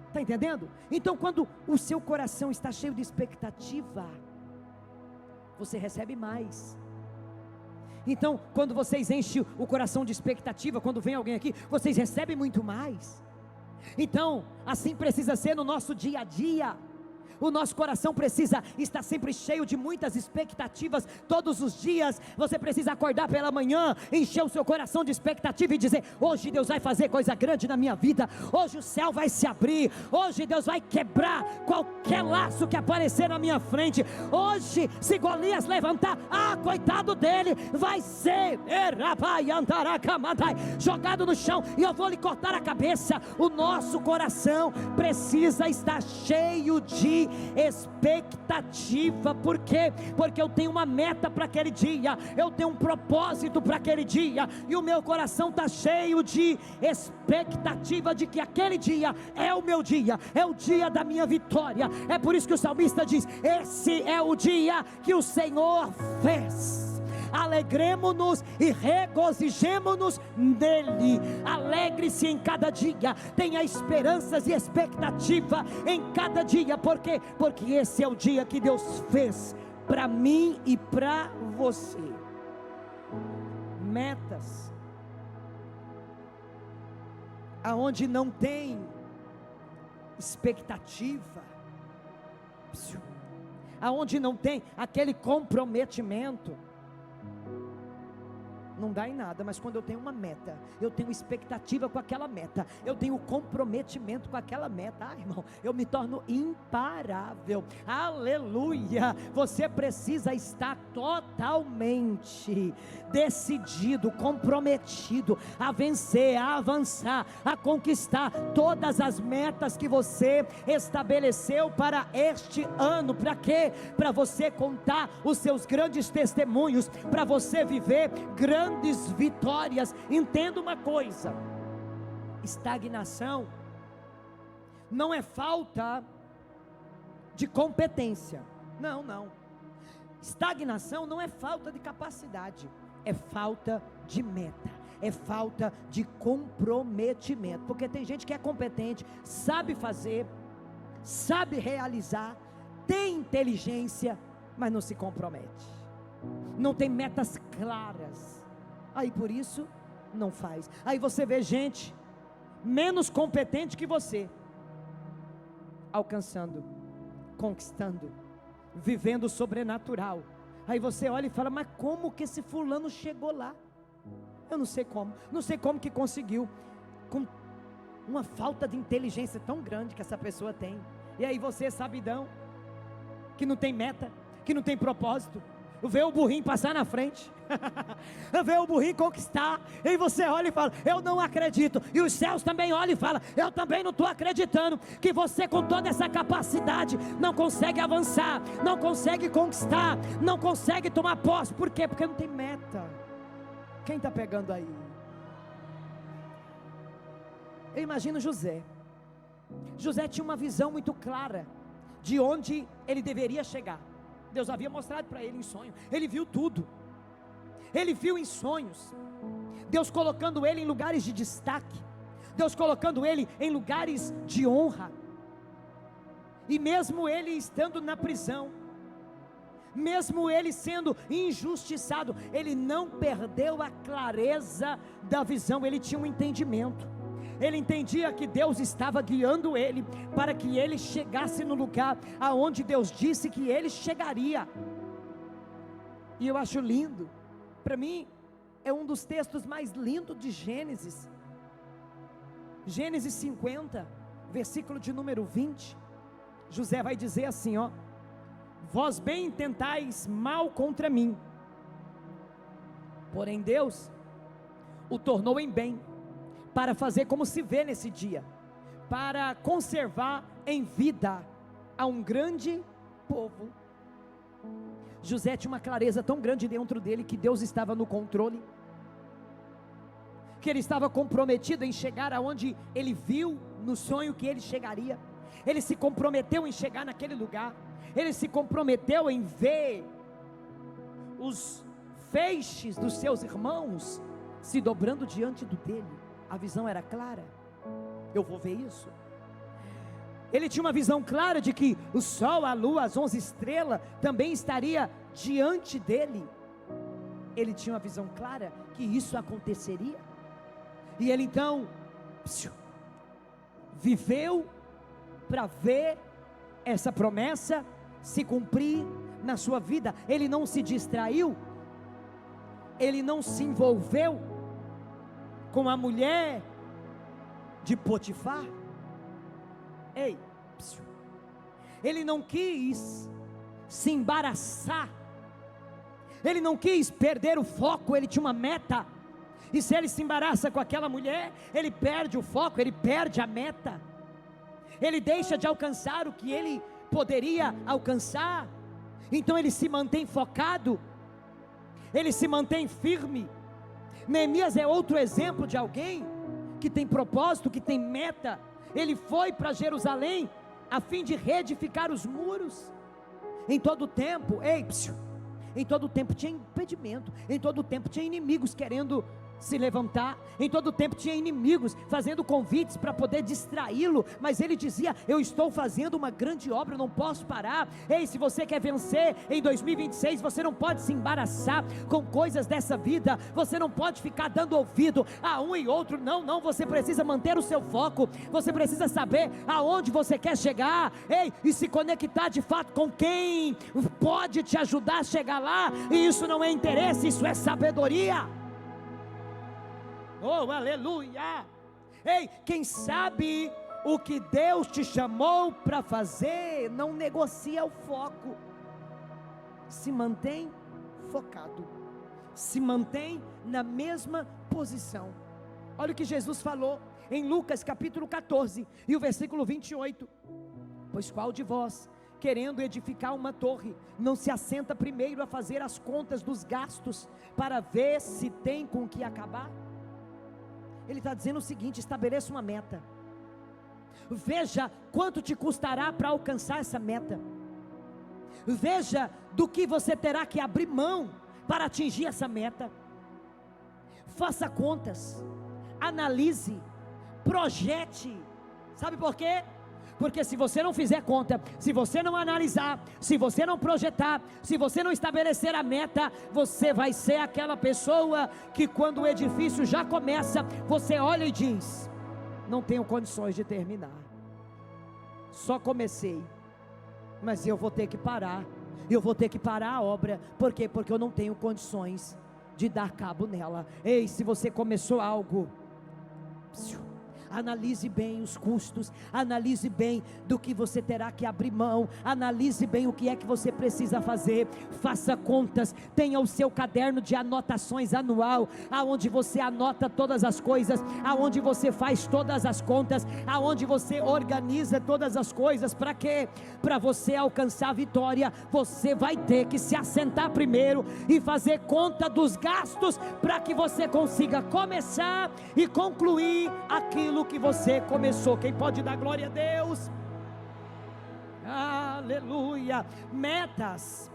Está entendendo? Então quando o seu coração está cheio de expectativa, você recebe mais. Então quando vocês enchem o coração de expectativa, quando vem alguém aqui, vocês recebem muito mais. Então assim precisa ser no nosso dia a dia. O nosso coração precisa estar sempre cheio de muitas expectativas. Todos os dias você precisa acordar pela manhã, encher o seu coração de expectativa e dizer: hoje Deus vai fazer coisa grande na minha vida, hoje o céu vai se abrir, hoje Deus vai quebrar qualquer laço que aparecer na minha frente. Hoje, se Golias levantar, coitado dele, vai ser jogado no chão e eu vou lhe cortar a cabeça. O nosso coração precisa estar cheio de expectativa. Por quê? Porque eu tenho uma meta para aquele dia, eu tenho um propósito para aquele dia, e o meu coração está cheio de expectativa de que aquele dia é o meu dia, é o dia da minha vitória. É por isso que o salmista diz: esse é o dia que o Senhor fez. Alegremo-nos e regozijemo-nos nele. Alegre-se em cada dia, tenha esperanças e expectativa em cada dia. Por quê? Porque esse é o dia que Deus fez para mim e para você. Metas aonde não tem expectativa, aonde não tem aquele comprometimento, não dá em nada. Mas quando eu tenho uma meta, eu tenho expectativa com aquela meta, eu tenho comprometimento com aquela meta, irmão, eu me torno imparável. Aleluia. Você precisa estar totalmente decidido, comprometido a vencer, a avançar, a conquistar todas as metas que você estabeleceu para este ano. Para quê? Para você contar os seus grandes testemunhos, para você viver grandes vitórias. Entenda uma coisa: estagnação não é falta de competência. Não. Estagnação não é falta de capacidade, é falta de meta, é falta de comprometimento. Porque tem gente que é competente, sabe fazer, sabe realizar, tem inteligência, mas não se compromete, não tem metas claras, aí por isso não faz. Aí você vê gente menos competente que você alcançando, conquistando, vivendo o sobrenatural. Aí você olha e fala: mas como que esse fulano chegou lá? Eu não sei como que conseguiu, com uma falta de inteligência tão grande que essa pessoa tem. E aí você, sabidão, que não tem meta, que não tem propósito, vê o burrinho passar na frente, vê o burrinho conquistar, e você olha e fala: eu não acredito. E os céus também olham e falam: eu também não estou acreditando que você, com toda essa capacidade, não consegue avançar, não consegue conquistar, não consegue tomar posse. Por quê? Porque não tem meta. Quem está pegando aí? Eu imagino José. José tinha uma visão muito clara de onde ele deveria chegar. Deus havia mostrado para ele em sonho, ele viu tudo, ele viu em sonhos, Deus colocando ele em lugares de destaque, Deus colocando ele em lugares de honra, e mesmo ele estando na prisão, mesmo ele sendo injustiçado, ele não perdeu a clareza da visão, ele tinha um entendimento. Ele entendia que Deus estava guiando ele, para que ele chegasse no lugar aonde Deus disse que ele chegaria. E eu acho lindo, para mim, é um dos textos mais lindos de Gênesis. Gênesis 50, versículo de número 20, José vai dizer assim, ó: vós bem intentais mal contra mim, porém Deus o tornou em bem, para fazer como se vê nesse dia, para conservar em vida a um grande povo. José tinha uma clareza tão grande dentro dele, que Deus estava no controle, que ele estava comprometido em chegar aonde ele viu no sonho que ele chegaria. Ele se comprometeu em chegar naquele lugar, ele se comprometeu em ver os feixes dos seus irmãos se dobrando diante do dele. A visão era clara: eu vou ver isso. Ele tinha uma visão clara de que o sol, a lua, as 11 estrelas também estaria diante dele. Ele tinha uma visão clara que isso aconteceria, e ele então viveu para ver essa promessa se cumprir na sua vida. Ele não se distraiu, ele não se envolveu com a mulher de Potifar. Ei, ele não quis se embaraçar, ele não quis perder o foco, ele tinha uma meta. E se ele se embaraça com aquela mulher, ele perde o foco, ele perde a meta, ele deixa de alcançar o que ele poderia alcançar. Então ele se mantém focado, ele se mantém firme. Neemias é outro exemplo de alguém que tem propósito, que tem meta. Ele foi para Jerusalém a fim de reedificar os muros. Em todo tempo, em todo tempo tinha impedimento, em todo tempo tinha inimigos querendo se levantar, em todo tempo tinha inimigos fazendo convites para poder distraí-lo, mas ele dizia: eu estou fazendo uma grande obra, eu não posso parar. Ei, se você quer vencer em 2026, você não pode se embaraçar com coisas dessa vida, você não pode ficar dando ouvido a um e outro, não, você precisa manter o seu foco, você precisa saber aonde você quer chegar, ei, e se conectar de fato com quem pode te ajudar a chegar lá. E isso não é interesse, isso é sabedoria. Oh, aleluia! Ei, quem sabe o que Deus te chamou para fazer, não negocia o foco, se mantém focado, se mantém na mesma posição. Olha o que Jesus falou em Lucas capítulo 14 e o versículo 28: pois qual de vós, querendo edificar uma torre, não se assenta primeiro a fazer as contas dos gastos, para ver se tem com que acabar? Ele está dizendo o seguinte: estabeleça uma meta, veja quanto te custará para alcançar essa meta, Veja do que você terá que abrir mão para atingir essa meta. Faça contas, analise, projete. Sabe por quê? Porque se você não fizer conta, se você não analisar, se você não projetar, se você não estabelecer a meta, você vai ser aquela pessoa que quando o edifício já começa, você olha e diz: não tenho condições de terminar, só comecei, mas eu vou ter que parar, eu vou ter que parar a obra. Por quê? Porque eu não tenho condições de dar cabo nela. Ei, se você começou algo, analise bem os custos, analise bem do que você terá que abrir mão, analise bem o que é que você precisa fazer, faça contas, tenha o seu caderno de anotações anual, aonde você anota todas as coisas, aonde você faz todas as contas, aonde você organiza todas as coisas. Para quê? Para você alcançar a vitória, você vai ter que se assentar primeiro e fazer conta dos gastos, para que você consiga começar e concluir aquilo que você começou. Quem pode dar glória a Deus? Aleluia. Metas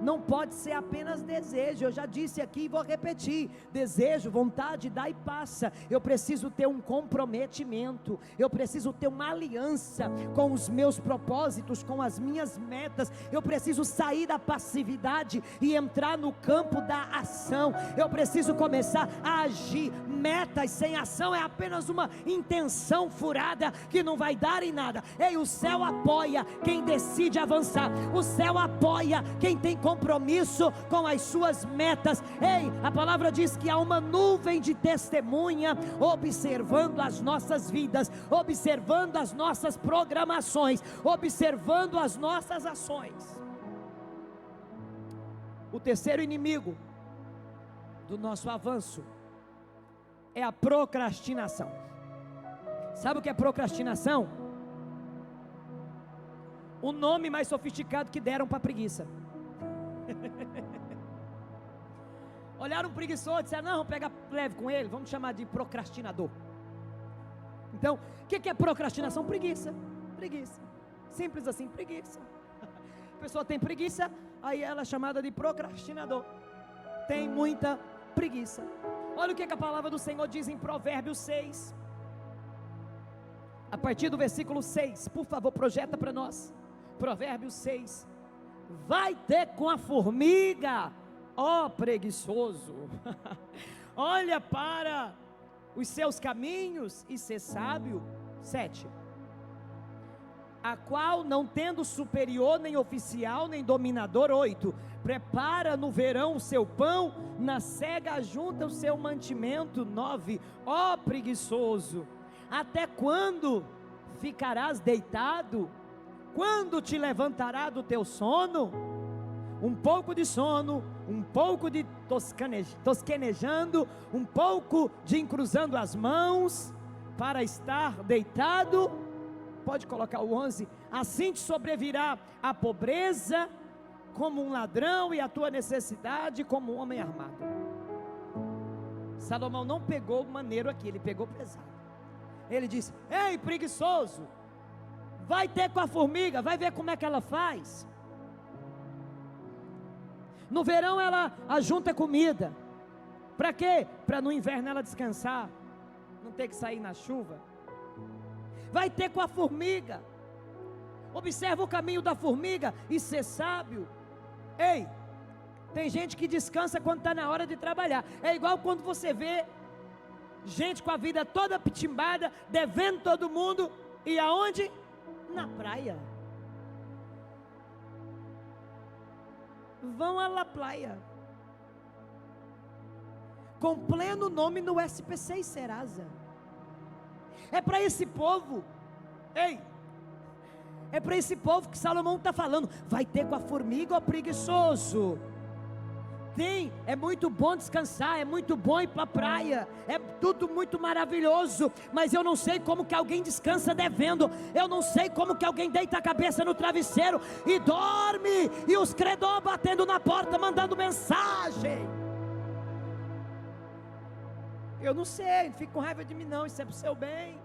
não pode ser apenas desejo. Eu já disse aqui e vou repetir: desejo, vontade, dá e passa. Eu preciso ter um comprometimento, eu preciso ter uma aliança com os meus propósitos, com as minhas metas. Eu preciso sair da passividade e entrar no campo da ação. Eu preciso começar a agir. Metas sem ação é apenas uma intenção furada que não vai dar em nada. Ei, o céu apoia quem decide avançar, o céu apoia quem tem compromisso com as suas metas. Ei, a palavra diz que há uma nuvem de testemunha observando as nossas vidas, observando as nossas programações, observando as nossas ações. O terceiro inimigo do nosso avanço é a procrastinação. Sabe o que é procrastinação? O nome mais sofisticado que deram para preguiça. Olharam um preguiçoso e disseram: não, vamos pegar leve com ele, vamos chamar de procrastinador. Então, o que é procrastinação? Preguiça. Preguiça, simples assim, preguiça. A pessoa tem preguiça, aí ela é chamada de procrastinador. Tem muita preguiça. Olha o que a palavra do Senhor diz em Provérbios 6, a partir do versículo 6, por favor, projeta para nós. Provérbios 6: vai ter com a formiga, ó preguiçoso, olha para os seus caminhos e ser sábio. 7: a qual, não tendo superior, nem oficial, nem dominador. 8: prepara no verão o seu pão, na cega junta o seu mantimento. 9: ó preguiçoso, até quando ficarás deitado? Quando te levantará do teu sono? Um pouco de sono, um pouco de tosquenejando, um pouco de encruzando as mãos, para estar deitado. Pode colocar o 11: assim te sobrevirá a pobreza como um ladrão, e a tua necessidade como um homem armado. Salomão não pegou maneiro aqui, ele pegou pesado. Ele disse: ei preguiçoso, vai ter com a formiga, vai ver como é que ela faz. No verão ela ajunta comida, para quê? Para no inverno ela descansar, não ter que sair na chuva. Vai ter com a formiga. Observa o caminho da formiga e ser sábio. Ei, tem gente que descansa quando está na hora de trabalhar. É igual quando você vê gente com a vida toda pitimbada, devendo todo mundo, e aonde? Na praia. Vão à la praia, com pleno nome no SPC e Serasa. É para esse povo, ei, é para esse povo que Salomão está falando. Vai ter com a formiga, ó preguiçoso. Tem, é muito bom descansar, é muito bom ir para a praia, é tudo muito maravilhoso, mas eu não sei como que alguém descansa devendo, eu não sei como que alguém deita a cabeça no travesseiro e dorme, e os credores batendo na porta, mandando mensagem. Eu não sei, não fico com raiva de mim não, isso é para o seu bem.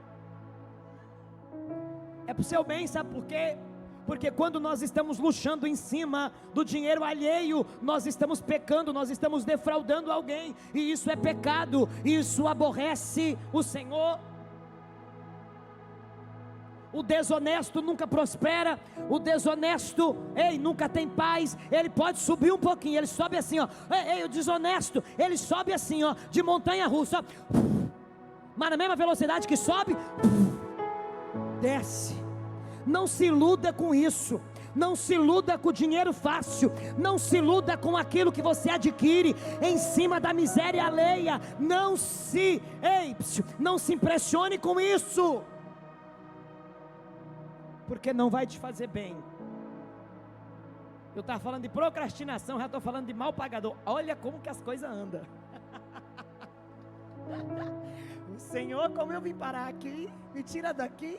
É para o seu bem, sabe por quê? Porque quando nós estamos luxando em cima do dinheiro alheio, nós estamos pecando, nós estamos defraudando alguém, e isso é pecado, isso aborrece o Senhor. O desonesto nunca prospera, o desonesto, nunca tem paz. Ele pode subir um pouquinho, ele sobe assim, ó. O desonesto, ele sobe assim, ó, de montanha russa, mas na mesma velocidade que sobe, desce. Não se iluda com isso. Não se iluda com o dinheiro fácil. Não se iluda com aquilo que você adquire em cima da miséria alheia. Não se impressione com isso, porque não vai te fazer bem. Eu estava falando de procrastinação, já estou falando de mal pagador. Olha como que as coisas andam. O Senhor, como eu vim parar aqui, me tira daqui.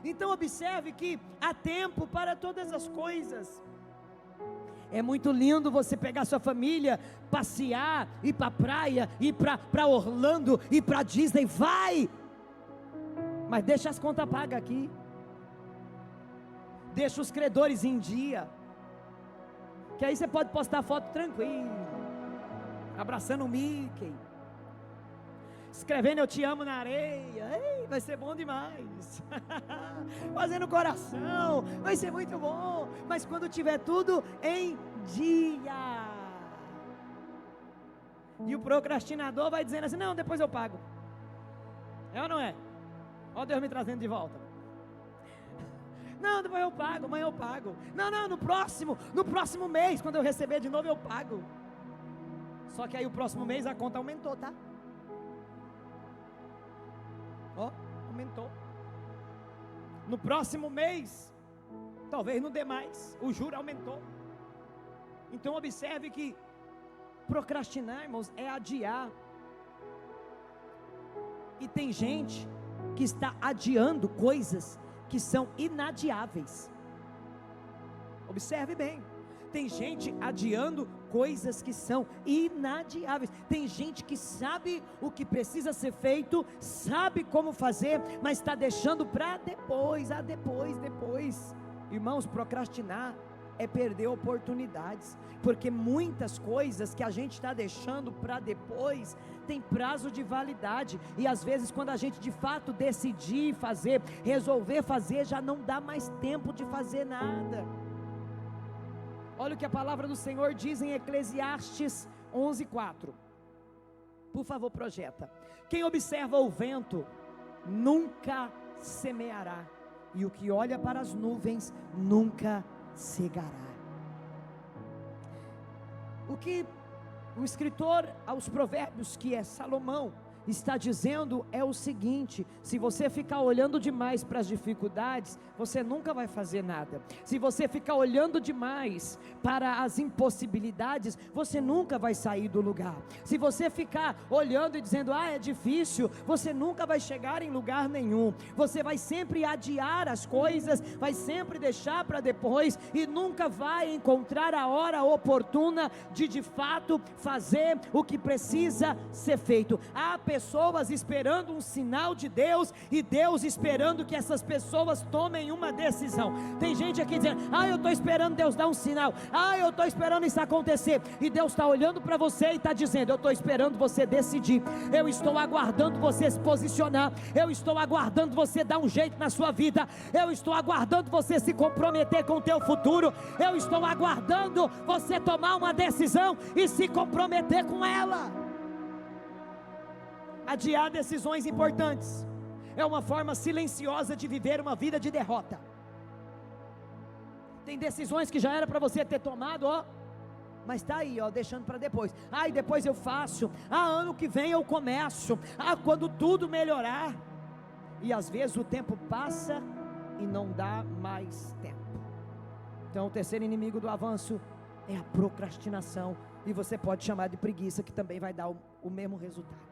Então observe que há tempo para todas as coisas. É muito lindo você pegar sua família, passear, ir para a praia, ir para Orlando, ir para Disney, vai! Mas deixa as contas pagas aqui, deixa os credores em dia, que aí você pode postar foto tranquilo, abraçando o Mickey, escrevendo eu te amo na areia. Vai ser bom demais. Fazendo coração, vai ser muito bom. Mas quando tiver tudo em dia, e o procrastinador vai dizendo assim: não, depois eu pago. É ou não é? Olha Deus me trazendo de volta. Não, depois eu pago, amanhã eu pago. Não, no próximo mês, quando eu receber de novo eu pago. Só que aí o próximo mês a conta aumentou, tá? Aumentou. No próximo mês, talvez não dê mais, o juro aumentou. Então observe que procrastinar, irmãos, é adiar. E tem gente que está adiando coisas que são inadiáveis. Observe bem. Tem gente adiando coisas que são inadiáveis. Tem gente que sabe o que precisa ser feito, sabe como fazer, mas está deixando para depois, depois. Irmãos, procrastinar é perder oportunidades, porque muitas coisas que a gente está deixando para depois tem prazo de validade, e às vezes quando a gente de fato decidir fazer, resolver fazer, já não dá mais tempo de fazer nada. Olha o que a palavra do Senhor diz em Eclesiastes 11:4. Por favor, projeta. Quem observa o vento nunca semeará, e o que olha para as nuvens nunca cegará. O que o escritor aos Provérbios, que é Salomão, está dizendo é o seguinte: se você ficar olhando demais para as dificuldades, você nunca vai fazer nada. Se você ficar olhando demais para as impossibilidades, você nunca vai sair do lugar. Se você ficar olhando e dizendo, é difícil, você nunca vai chegar em lugar nenhum. Você vai sempre adiar as coisas, vai sempre deixar para depois, e nunca vai encontrar a hora oportuna de fato fazer o que precisa ser feito. Há pessoas esperando um sinal de Deus, e Deus esperando que essas pessoas tomem uma decisão. Tem gente aqui dizendo, eu estou esperando Deus dar um sinal, eu estou esperando isso acontecer, e Deus está olhando para você e está dizendo, eu estou esperando você decidir, eu estou aguardando você se posicionar, eu estou aguardando você dar um jeito na sua vida, eu estou aguardando você se comprometer com o teu futuro, eu estou aguardando você tomar uma decisão e se comprometer com ela. Adiar decisões importantes é uma forma silenciosa de viver uma vida de derrota. Tem decisões que já era para você ter tomado, mas está aí, deixando para depois. E depois eu faço. Ano que vem eu começo. Quando tudo melhorar. E às vezes o tempo passa e não dá mais tempo. Então o terceiro inimigo do avanço é a procrastinação. E você pode chamar de preguiça, que também vai dar o mesmo resultado.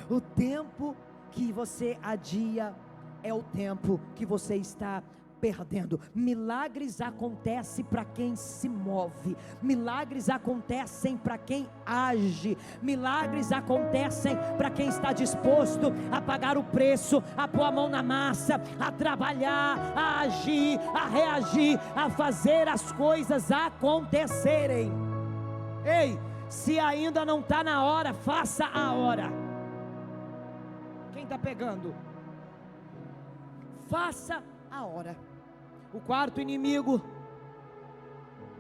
O tempo que você adia é o tempo que você está perdendo. Milagres acontecem para quem se move, milagres acontecem para quem age, milagres acontecem para quem está disposto a pagar o preço, a pôr a mão na massa, a trabalhar, a agir, a reagir, a fazer as coisas acontecerem. Ei, se ainda não está na hora, faça a hora. Quem está pegando? Faça a hora. O quarto inimigo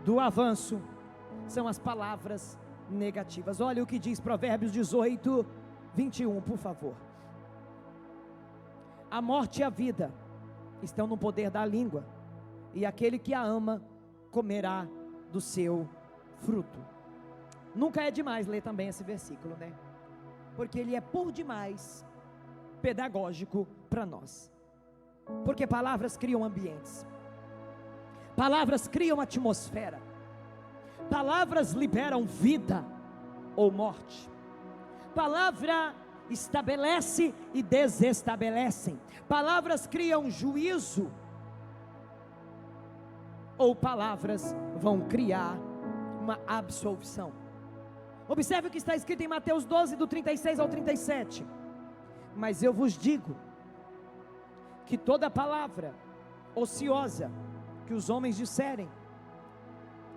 do avanço são as palavras negativas. Olha o que diz Provérbios 18, 21, por favor. A morte e a vida estão no poder da língua, e aquele que a ama comerá do seu fruto. Nunca é demais ler também esse versículo, né? Porque ele é por demais pedagógico para nós. Porque palavras criam ambientes, palavras criam atmosfera, palavras liberam vida ou morte, palavra estabelece e desestabelece, palavras criam juízo, ou palavras vão criar uma absolvição. Observe o que está escrito em Mateus 12, do 36 ao 37. Mas eu vos digo que toda palavra ociosa que os homens disserem,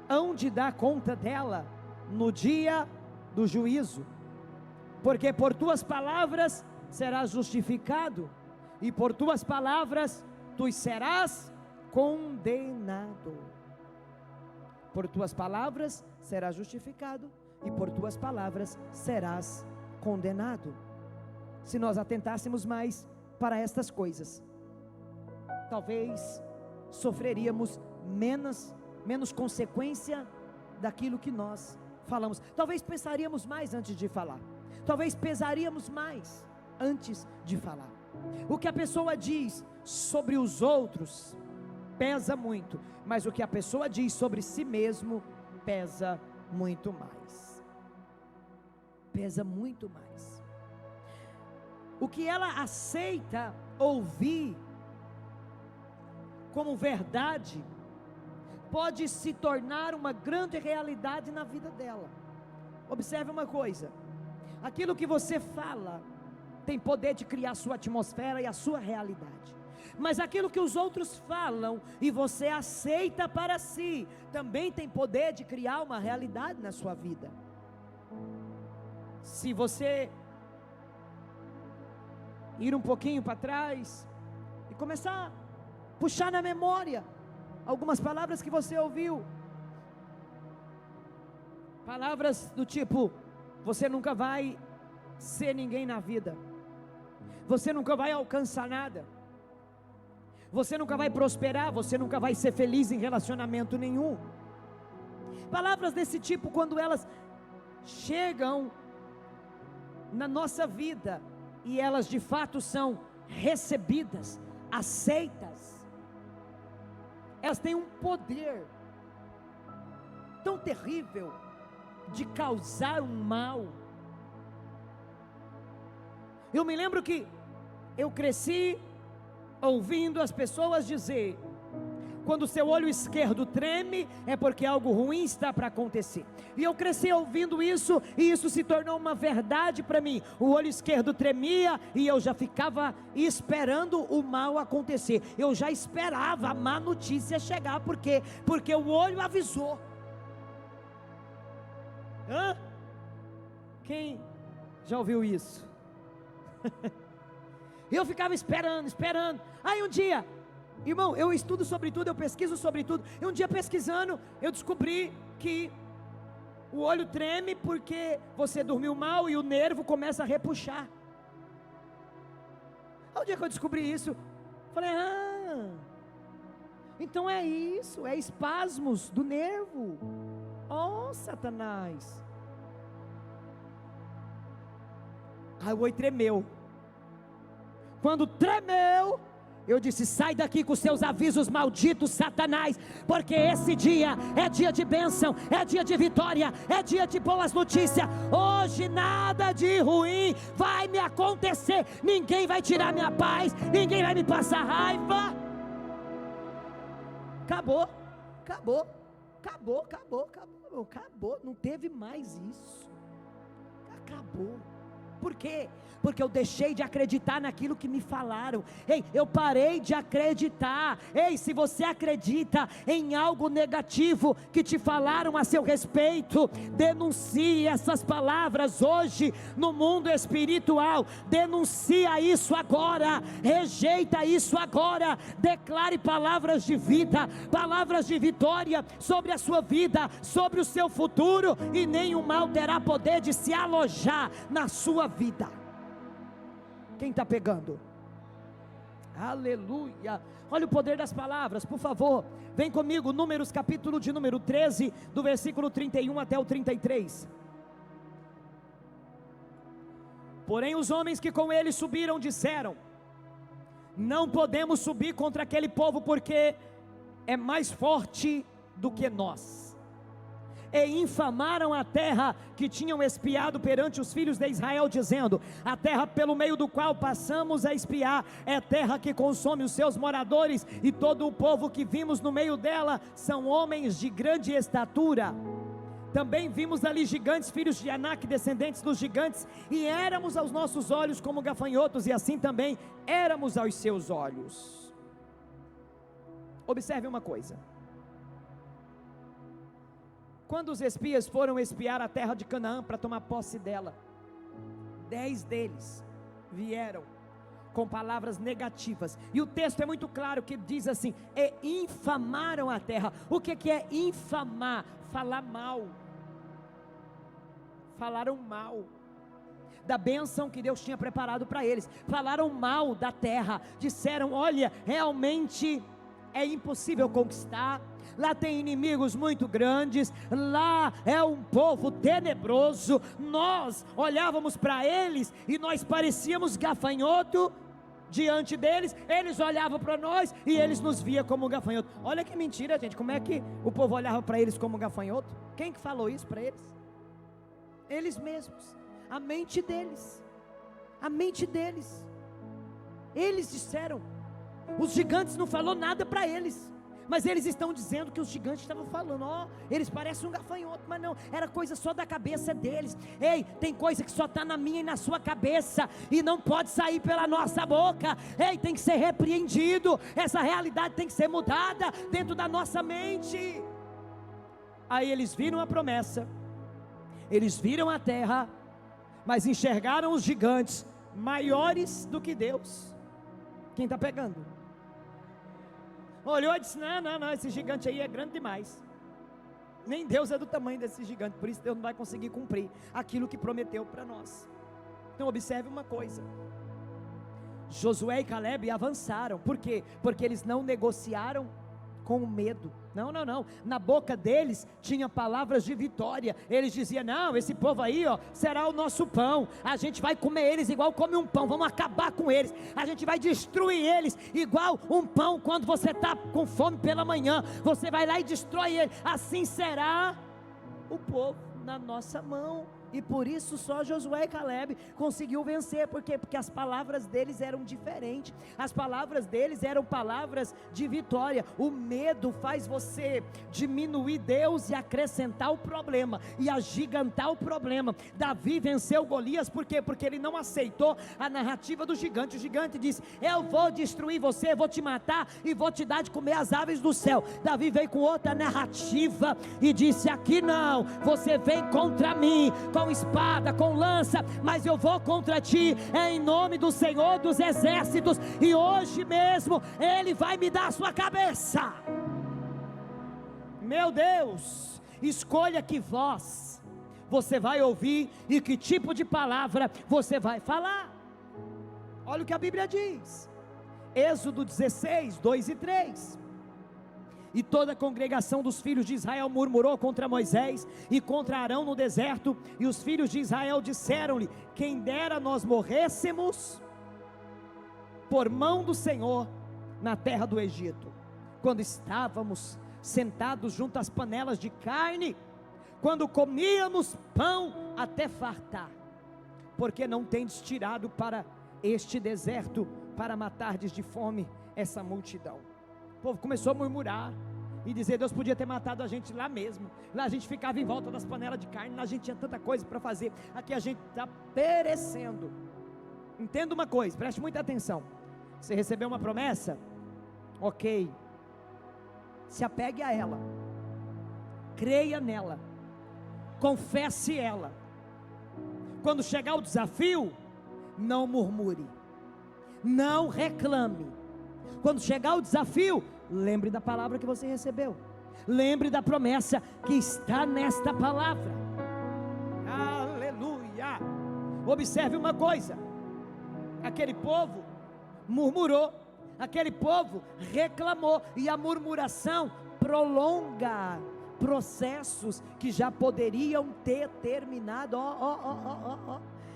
hão de dar conta dela no dia do juízo, porque por tuas palavras serás justificado, e por tuas palavras tu serás condenado. Por tuas palavras serás justificado, e por tuas palavras serás condenado. Se nós atentássemos mais para estas coisas, talvez sofreríamos menos consequência daquilo que nós falamos. Talvez pensaríamos mais antes de falar, talvez pesaríamos mais antes de falar. O que a pessoa diz sobre os outros pesa muito, mas o que a pessoa diz sobre si mesmo pesa muito mais. Pesa muito mais. O que ela aceita ouvir como verdade pode se tornar uma grande realidade na vida dela. Observe uma coisa: aquilo que você fala tem poder de criar a sua atmosfera e a sua realidade, mas aquilo que os outros falam e você aceita para si, também tem poder de criar uma realidade na sua vida. Se você ir um pouquinho para trás e começar a puxar na memória algumas palavras que você ouviu, palavras do tipo: você nunca vai ser ninguém na vida, você nunca vai alcançar nada, você nunca vai prosperar, você nunca vai ser feliz em relacionamento nenhum. Palavras desse tipo, quando elas chegam na nossa vida e elas de fato são recebidas, aceitas, elas têm um poder tão terrível de causar um mal. Eu me lembro que eu cresci ouvindo as pessoas dizer: quando o seu olho esquerdo treme, é porque algo ruim está para acontecer. E eu cresci ouvindo isso, e isso se tornou uma verdade para mim. O olho esquerdo tremia, e eu já ficava esperando o mal acontecer. Eu já esperava a má notícia chegar, porque o olho avisou. Quem já ouviu isso? Eu ficava esperando. Aí um dia, irmão, eu estudo sobre tudo, eu pesquiso sobre tudo, e um dia pesquisando, eu descobri que o olho treme porque você dormiu mal e o nervo começa a repuxar. Aí o dia que eu descobri isso, falei: então é isso, é espasmos do nervo. Oh, Satanás. Aí o olho tremeu. Quando tremeu, eu disse: sai daqui com seus avisos malditos, Satanás, porque esse dia é dia de bênção, é dia de vitória, é dia de boas notícias. Hoje nada de ruim vai me acontecer, ninguém vai tirar minha paz, ninguém vai me passar raiva. acabou, acabou, acabou, acabou, acabou, acabou, não teve mais isso, acabou. Por quê? Porque eu deixei de acreditar naquilo que me falaram. Ei, eu parei de acreditar. Ei, se você acredita em algo negativo que te falaram a seu respeito, denuncie essas palavras hoje no mundo espiritual. Denuncia isso agora, rejeita isso agora. Declare palavras de vida, palavras de vitória sobre a sua vida, sobre o seu futuro, e nenhum mal terá poder de se alojar na sua vida. Quem está pegando? Aleluia. Olha o poder das palavras, por favor. Vem comigo, Números capítulo de número 13, do versículo 31 até o 33. Porém os homens que com ele subiram disseram: não podemos subir contra aquele povo, porque é mais forte do que nós. E infamaram a terra que tinham espiado perante os filhos de Israel, dizendo: a terra pelo meio do qual passamos a espiar é terra que consome os seus moradores, e todo o povo que vimos no meio dela são homens de grande estatura. Também vimos ali gigantes, filhos de Anak, descendentes dos gigantes, e éramos aos nossos olhos como gafanhotos, e assim também éramos aos seus olhos. Observe uma coisa: quando os espias foram espiar a terra de Canaã para tomar posse dela, 10 deles vieram com palavras negativas, e o texto é muito claro que diz assim: e infamaram a terra. O que é infamar? Falar mal. Falaram mal da bênção que Deus tinha preparado para eles, falaram mal da terra, disseram: olha, realmente é impossível conquistar, lá tem inimigos muito grandes, lá é um povo tenebroso. Nós olhávamos para eles e nós parecíamos gafanhoto diante deles, eles olhavam para nós e eles nos via como gafanhoto. Olha que mentira, gente. Como é que o povo olhava para eles como gafanhoto? Quem que falou isso para eles? Eles mesmos, a mente deles, a mente deles. Eles disseram. Os gigantes não falou nada para eles, mas eles estão dizendo que os gigantes estavam falando: ó, eles parecem um gafanhoto. Mas não, era coisa só da cabeça deles. Ei, tem coisa que só está na minha e na sua cabeça, e não pode sair pela nossa boca. Ei, tem que ser repreendido, essa realidade tem que ser mudada dentro da nossa mente. Aí eles viram a promessa, eles viram a terra, mas enxergaram os gigantes maiores do que Deus. Quem está pegando? Olhou e disse: não, esse gigante aí é grande demais, nem Deus é do tamanho desse gigante, por isso Deus não vai conseguir cumprir aquilo que prometeu para nós. Então observe uma coisa: Josué e Caleb avançaram. Por quê? Porque eles não negociaram com o medo. Não, na boca deles tinha palavras de vitória. Eles diziam: não, esse povo aí, ó, será o nosso pão, a gente vai comer eles igual come um pão, vamos acabar com eles, a gente vai destruir eles igual um pão. Quando você está com fome pela manhã, você vai lá e destrói ele. Assim será o povo na nossa mão. E por isso só Josué e Caleb conseguiu vencer. Por quê? Porque as palavras deles eram diferentes. As palavras deles eram palavras de vitória. O medo faz você diminuir Deus e acrescentar o problema, e agigantar o problema. Davi venceu Golias, por quê? Porque ele não aceitou a narrativa do gigante. O gigante disse: eu vou destruir você, vou te matar e vou te dar de comer as aves do céu. Davi veio com outra narrativa e disse: aqui não, você vem contra mim com espada, com lança, mas eu vou contra ti em nome do Senhor dos exércitos, e hoje mesmo Ele vai me dar a sua cabeça. Meu Deus, escolha que voz você vai ouvir e que tipo de palavra você vai falar. Olha o que a Bíblia diz, Êxodo 16, 2 e 3. E toda a congregação dos filhos de Israel murmurou contra Moisés e contra Arão no deserto. E os filhos de Israel disseram-lhe: quem dera nós morrêssemos por mão do Senhor na terra do Egito, quando estávamos sentados junto às panelas de carne, quando comíamos pão até fartar. Porque não tendes tirado para este deserto para matardes de fome essa multidão? O povo começou a murmurar. e dizer: Deus podia ter matado a gente lá mesmo. Lá a gente ficava em volta das panelas de carne, lá a gente tinha tanta coisa para fazer. Aqui a gente está perecendo. Entenda uma coisa, preste muita atenção. Você recebeu uma promessa? Ok, se apegue a ela, creia nela, confesse ela. Quando chegar o desafio, não murmure, não reclame. Quando chegar o desafio, lembre da palavra que você recebeu, lembre da promessa que está nesta palavra. Aleluia. Observe uma coisa: aquele povo murmurou, aquele povo reclamou, e a murmuração prolonga processos que já poderiam ter terminado.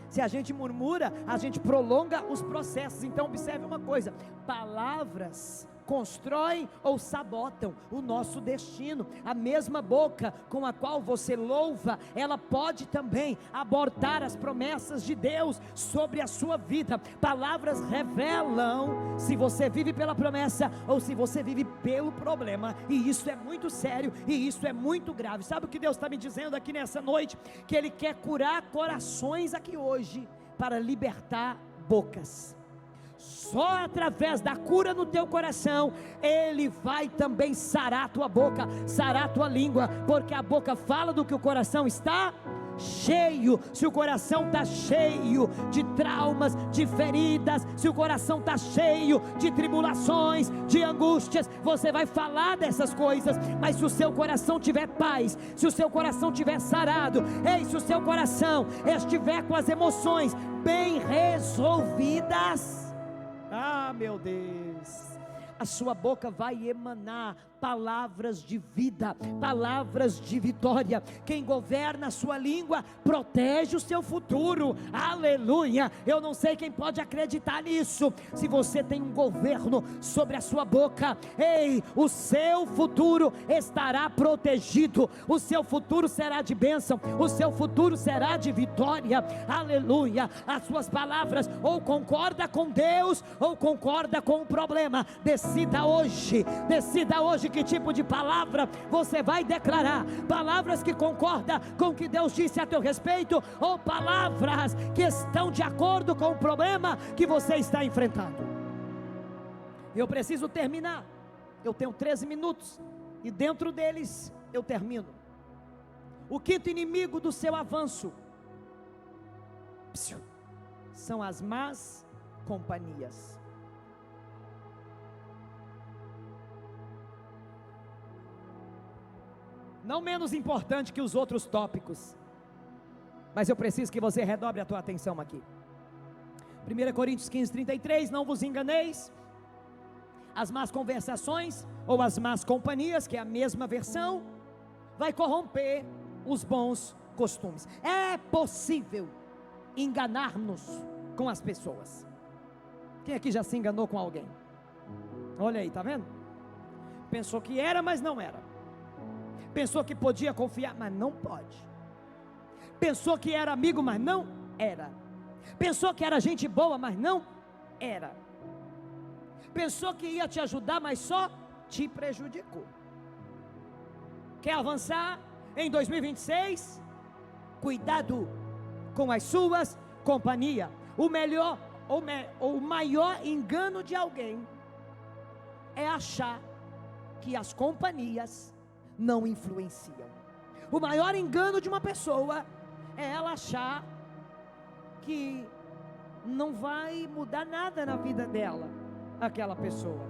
Se a gente murmura, a gente prolonga os processos. Então observe uma coisa: palavras constroem ou sabotam o nosso destino. A mesma boca com a qual você louva, ela pode também abortar as promessas de Deus sobre a sua vida. Palavras revelam se você vive pela promessa ou se você vive pelo problema, e isso é muito sério, e isso é muito grave. Sabe o que Deus está me dizendo aqui nessa noite? Que Ele quer curar corações aqui hoje, para libertar bocas. Só através da cura no teu coração, Ele vai também sarar a tua boca, sarar a tua língua, porque a boca fala do que o coração está cheio. Se o coração está cheio de traumas, de feridas, se o coração está cheio de tribulações, de angústias, você vai falar dessas coisas. Mas se o seu coração tiver paz, se o seu coração tiver sarado, se o seu coração estiver com as emoções bem resolvidas, meu Deus, a sua boca vai emanar palavras de vida, palavras de vitória. Quem governa a sua língua protege o seu futuro. Aleluia. Eu não sei quem pode acreditar nisso. Se você tem um governo sobre a sua boca, o seu futuro estará protegido. O seu futuro será de bênção, o seu futuro será de vitória. Aleluia. As suas palavras ou concorda com Deus ou concorda com o problema. Decida hoje que tipo de palavra você vai declarar. Palavras que concordam com o que Deus disse a teu respeito, ou palavras que estão de acordo com o problema que você está enfrentando. Eu preciso terminar. Eu tenho 13 minutos e dentro deles eu termino. O quinto inimigo do seu avanço são as más companhias. Não menos importante que os outros tópicos, mas eu preciso que você redobre a tua atenção aqui. 1 Coríntios 15:33, não vos enganeis, as más conversações ou as más companhias, que é a mesma versão, vai corromper os bons costumes. É possível enganar-nos com as pessoas. Quem aqui já se enganou com alguém? Olha aí, tá vendo? Pensou que era, mas não era. Pensou que podia confiar, mas não pode. Pensou que era amigo, mas não era. Pensou que era gente boa, mas não era. Pensou que ia te ajudar, mas só te prejudicou. Quer avançar em 2026? Cuidado com as suas companhias. O maior engano de alguém é achar que as companhias não influenciam. O maior engano de uma pessoa é ela achar que não vai mudar nada na vida dela, aquela pessoa.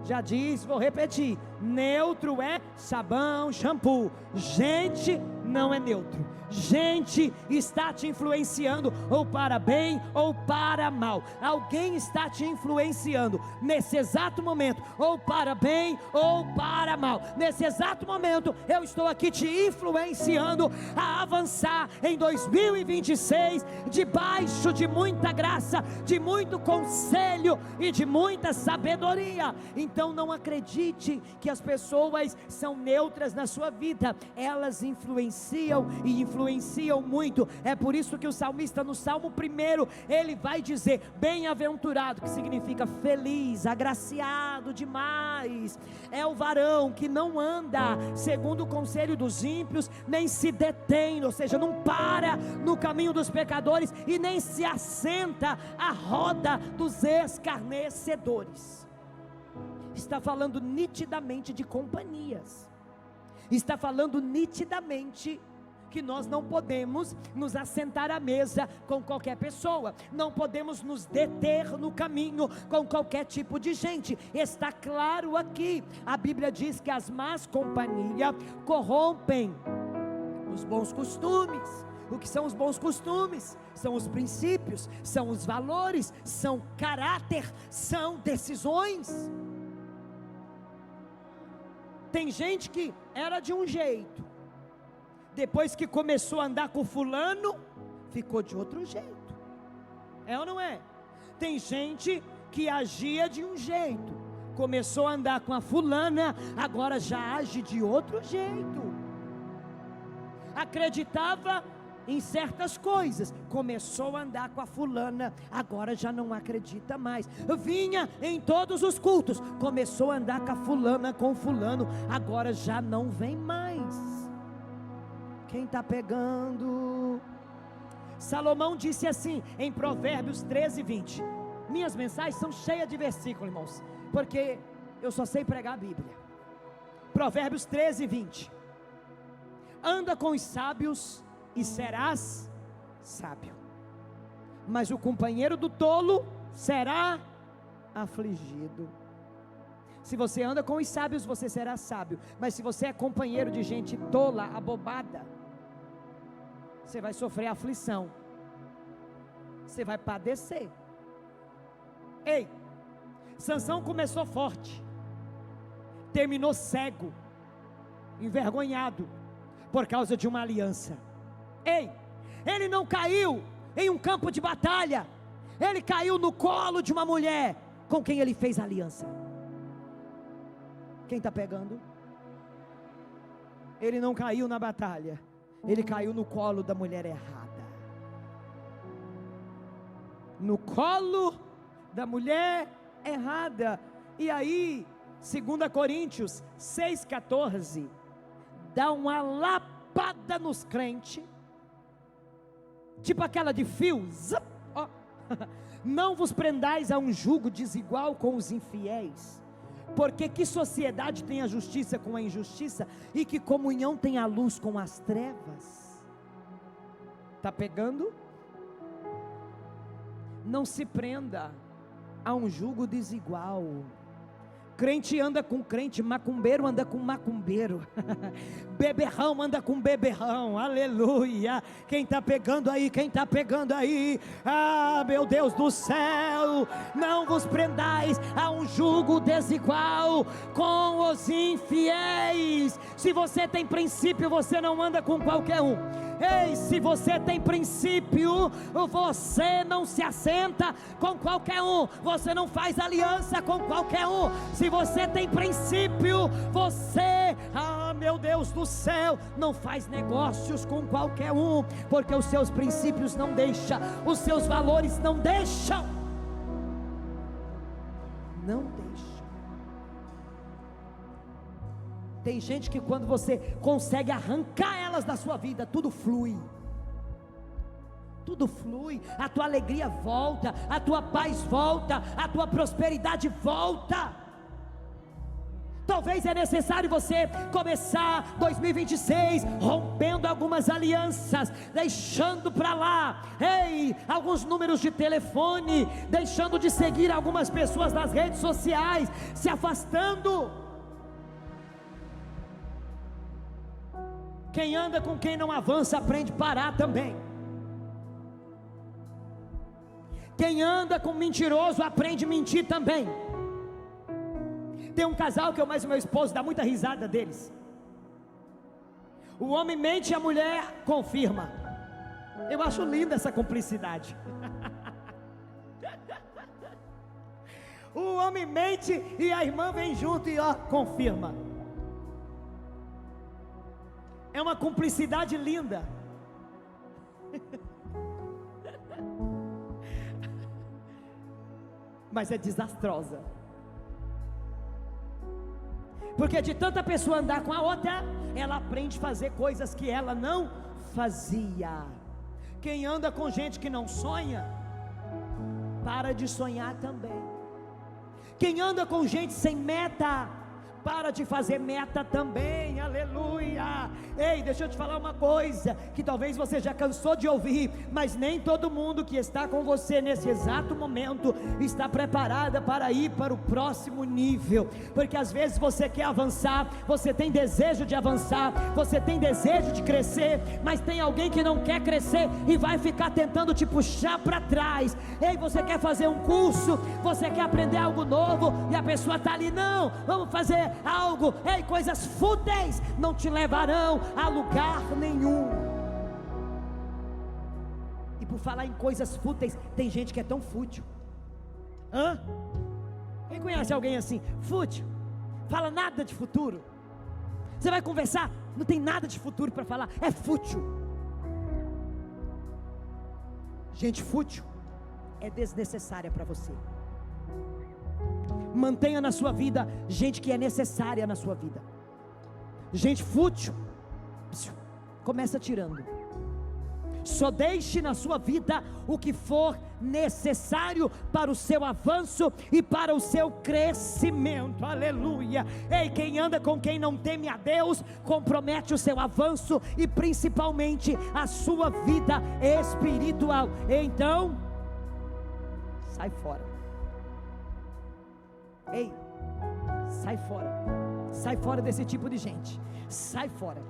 Já diz, vou repetir: neutro é sabão, shampoo. Gente não é neutro. Gente está te influenciando, ou para bem ou para mal. Alguém está te influenciando nesse exato momento, ou para bem ou para mal. Nesse exato momento eu estou aqui te influenciando a avançar em 2026 debaixo de muita graça, de muito conselho e de muita sabedoria. Então não acredite que as pessoas são neutras na sua vida. Elas influenciam influenciam e influenciam muito. É por isso que o salmista no Salmo 1, ele vai dizer: bem-aventurado, que significa feliz, agraciado demais, é o varão que não anda segundo o conselho dos ímpios, nem se detém, ou seja, não para no caminho dos pecadores, e nem se assenta à roda dos escarnecedores. Está falando nitidamente de companhias, está falando nitidamente que nós não podemos nos assentar à mesa com qualquer pessoa, não podemos nos deter no caminho com qualquer tipo de gente. Está claro aqui, a Bíblia diz que as más companhias corrompem os bons costumes. O que são os bons costumes? São os princípios, são os valores, são caráter, são decisões. Tem gente que era de um jeito, depois que começou a andar com fulano, ficou de outro jeito. É ou não é? Tem gente que agia de um jeito, começou a andar com a fulana, agora já age de outro jeito. Acreditava em certas coisas, começou a andar com a fulana, agora já não acredita mais. Vinha em todos os cultos, começou a andar com a fulana, com o fulano, agora já não vem mais. Quem está pegando? Salomão disse assim em Provérbios 13:20. Minhas mensagens são cheias de versículos, irmãos, porque eu só sei pregar a Bíblia. Provérbios 13:20. Anda com os sábios e serás sábio, mas o companheiro do tolo será afligido. Se você anda com os sábios, você será sábio, mas se você é companheiro de gente tola, abobada, você vai sofrer aflição, você vai padecer. Ei, Sansão começou forte, terminou cego, envergonhado, por causa de uma aliança. Ei, ele não caiu em um campo de batalha, ele caiu no colo de uma mulher com quem ele fez aliança. Quem está pegando? Ele não caiu na batalha, ele caiu no colo da mulher errada, no colo da mulher errada. E aí, 2 Coríntios 6,14, dá uma lapada nos crentes, tipo aquela de fio, zap, ó. Não vos prendais a um jugo desigual com os infiéis, porque que sociedade tem a justiça com a injustiça, e que comunhão tem a luz com as trevas? Está pegando? Não se prenda a um jugo desigual. Crente anda com crente, macumbeiro anda com macumbeiro, beberrão anda com beberrão, aleluia. Quem está pegando aí? Quem está pegando aí? Ah, meu Deus do céu, não vos prendais a um jugo desigual com os infiéis. Se você tem princípio, você não anda com qualquer um. Ei, se você tem princípio, você não se assenta com qualquer um, você não faz aliança com qualquer um. Se você tem princípio, você, meu Deus do céu, não faz negócios com qualquer um, porque os seus princípios não deixam, os seus valores não deixam, não deixam. Tem gente que quando você consegue arrancar elas da sua vida, tudo flui, a tua alegria volta, a tua paz volta, a tua prosperidade volta. Talvez é necessário você começar 2026 rompendo algumas alianças, deixando para lá, alguns números de telefone, deixando de seguir algumas pessoas nas redes sociais, se afastando. Quem anda com quem não avança aprende a parar também. Quem anda com mentiroso aprende a mentir também. Tem um casal que eu mais o meu esposo dá muita risada deles. O homem mente e a mulher confirma. Eu acho linda essa cumplicidade. O homem mente e a irmã vem junto e confirma. É uma cumplicidade linda. Mas é desastrosa. Porque de tanta pessoa andar com a outra, ela aprende a fazer coisas que ela não fazia. Quem anda com gente que não sonha, para de sonhar também. Quem anda com gente sem meta, para de fazer meta também, aleluia. Ei, deixa eu te falar uma coisa, que talvez você já cansou de ouvir, mas nem todo mundo que está com você nesse exato momento, está preparada para ir para o próximo nível, porque às vezes você quer avançar, você tem desejo de avançar, você tem desejo de crescer, mas tem alguém que não quer crescer, e vai ficar tentando te puxar para trás. Ei, você quer fazer um curso, você quer aprender algo novo, e a pessoa está ali, não, vamos fazer algo, ei, coisas fúteis não te levarão a lugar nenhum. E por falar em coisas fúteis, tem gente que é tão fútil. Quem conhece alguém assim, fútil, fala nada de futuro? Você vai conversar, não tem nada de futuro para falar, é fútil. Gente fútil é desnecessária para você. Mantenha na sua vida gente que é necessária na sua vida. Gente fútil, começa tirando. Só deixe na sua vida o que for necessário para o seu avanço e para o seu crescimento, aleluia. Ei, quem anda com quem não teme a Deus, compromete o seu avanço e principalmente a sua vida espiritual. Então, sai fora. Ei, sai fora desse tipo de gente, sai fora.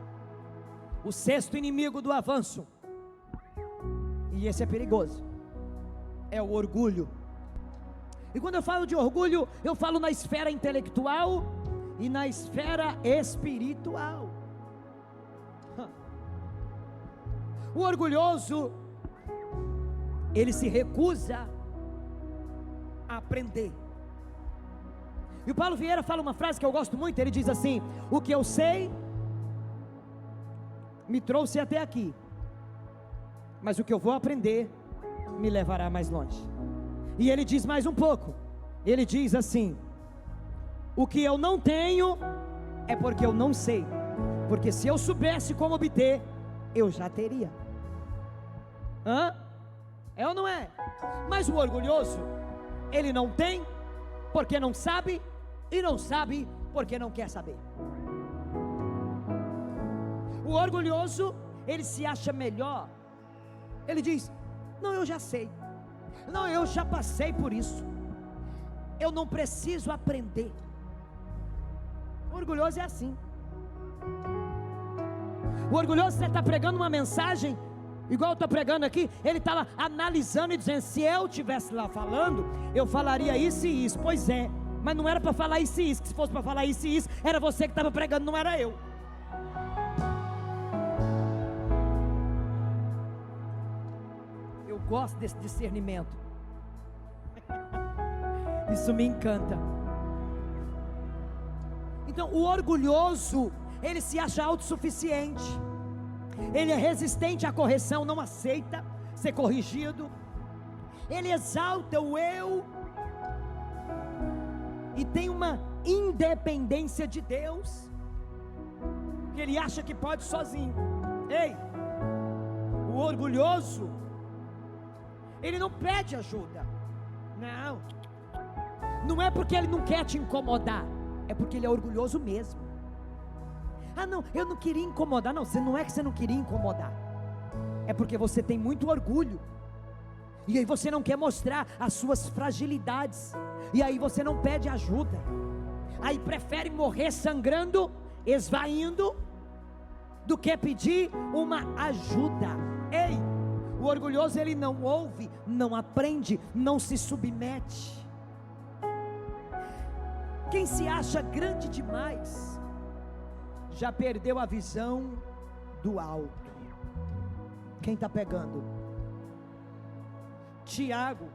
O sexto inimigo do avanço, e esse é perigoso, é o orgulho. E quando eu falo de orgulho, eu falo na esfera intelectual e na esfera espiritual. O orgulhoso, ele se recusa a aprender. E o Paulo Vieira fala uma frase que eu gosto muito, ele diz assim: o que eu sei me trouxe até aqui, mas o que eu vou aprender me levará mais longe. E ele diz mais um pouco, ele diz assim: o que eu não tenho é porque eu não sei, porque se eu soubesse como obter, eu já teria. É ou não é? Mas o orgulhoso, ele não tem porque não sabe, e não sabe porque não quer saber. O orgulhoso, ele se acha melhor. Ele diz: não, eu já sei, não, eu já passei por isso, eu não preciso aprender. O orgulhoso é assim. O orgulhoso, você está pregando uma mensagem, igual eu estou pregando aqui, ele está lá analisando e dizendo: se eu estivesse lá falando, eu falaria isso e isso. Pois é, mas não era para falar isso e isso, que se fosse para falar isso e isso, era você que estava pregando, não era eu. Eu gosto desse discernimento, isso me encanta. Então o orgulhoso, ele se acha autossuficiente, ele é resistente à correção, não aceita ser corrigido, ele exalta o eu e tem uma independência de Deus, que ele acha que pode sozinho. Ei, o orgulhoso, ele não pede ajuda, não é porque ele não quer te incomodar, é porque ele é orgulhoso mesmo. Não, eu não queria incomodar. Não é que você não queria incomodar, é porque você tem muito orgulho, e aí você não quer mostrar as suas fragilidades, e aí você não pede ajuda, aí prefere morrer sangrando, esvaindo, do que pedir uma ajuda. Ei, o orgulhoso, ele não ouve, não aprende, não se submete. Quem se acha grande demais já perdeu a visão do alto. Quem está pegando? Tiago,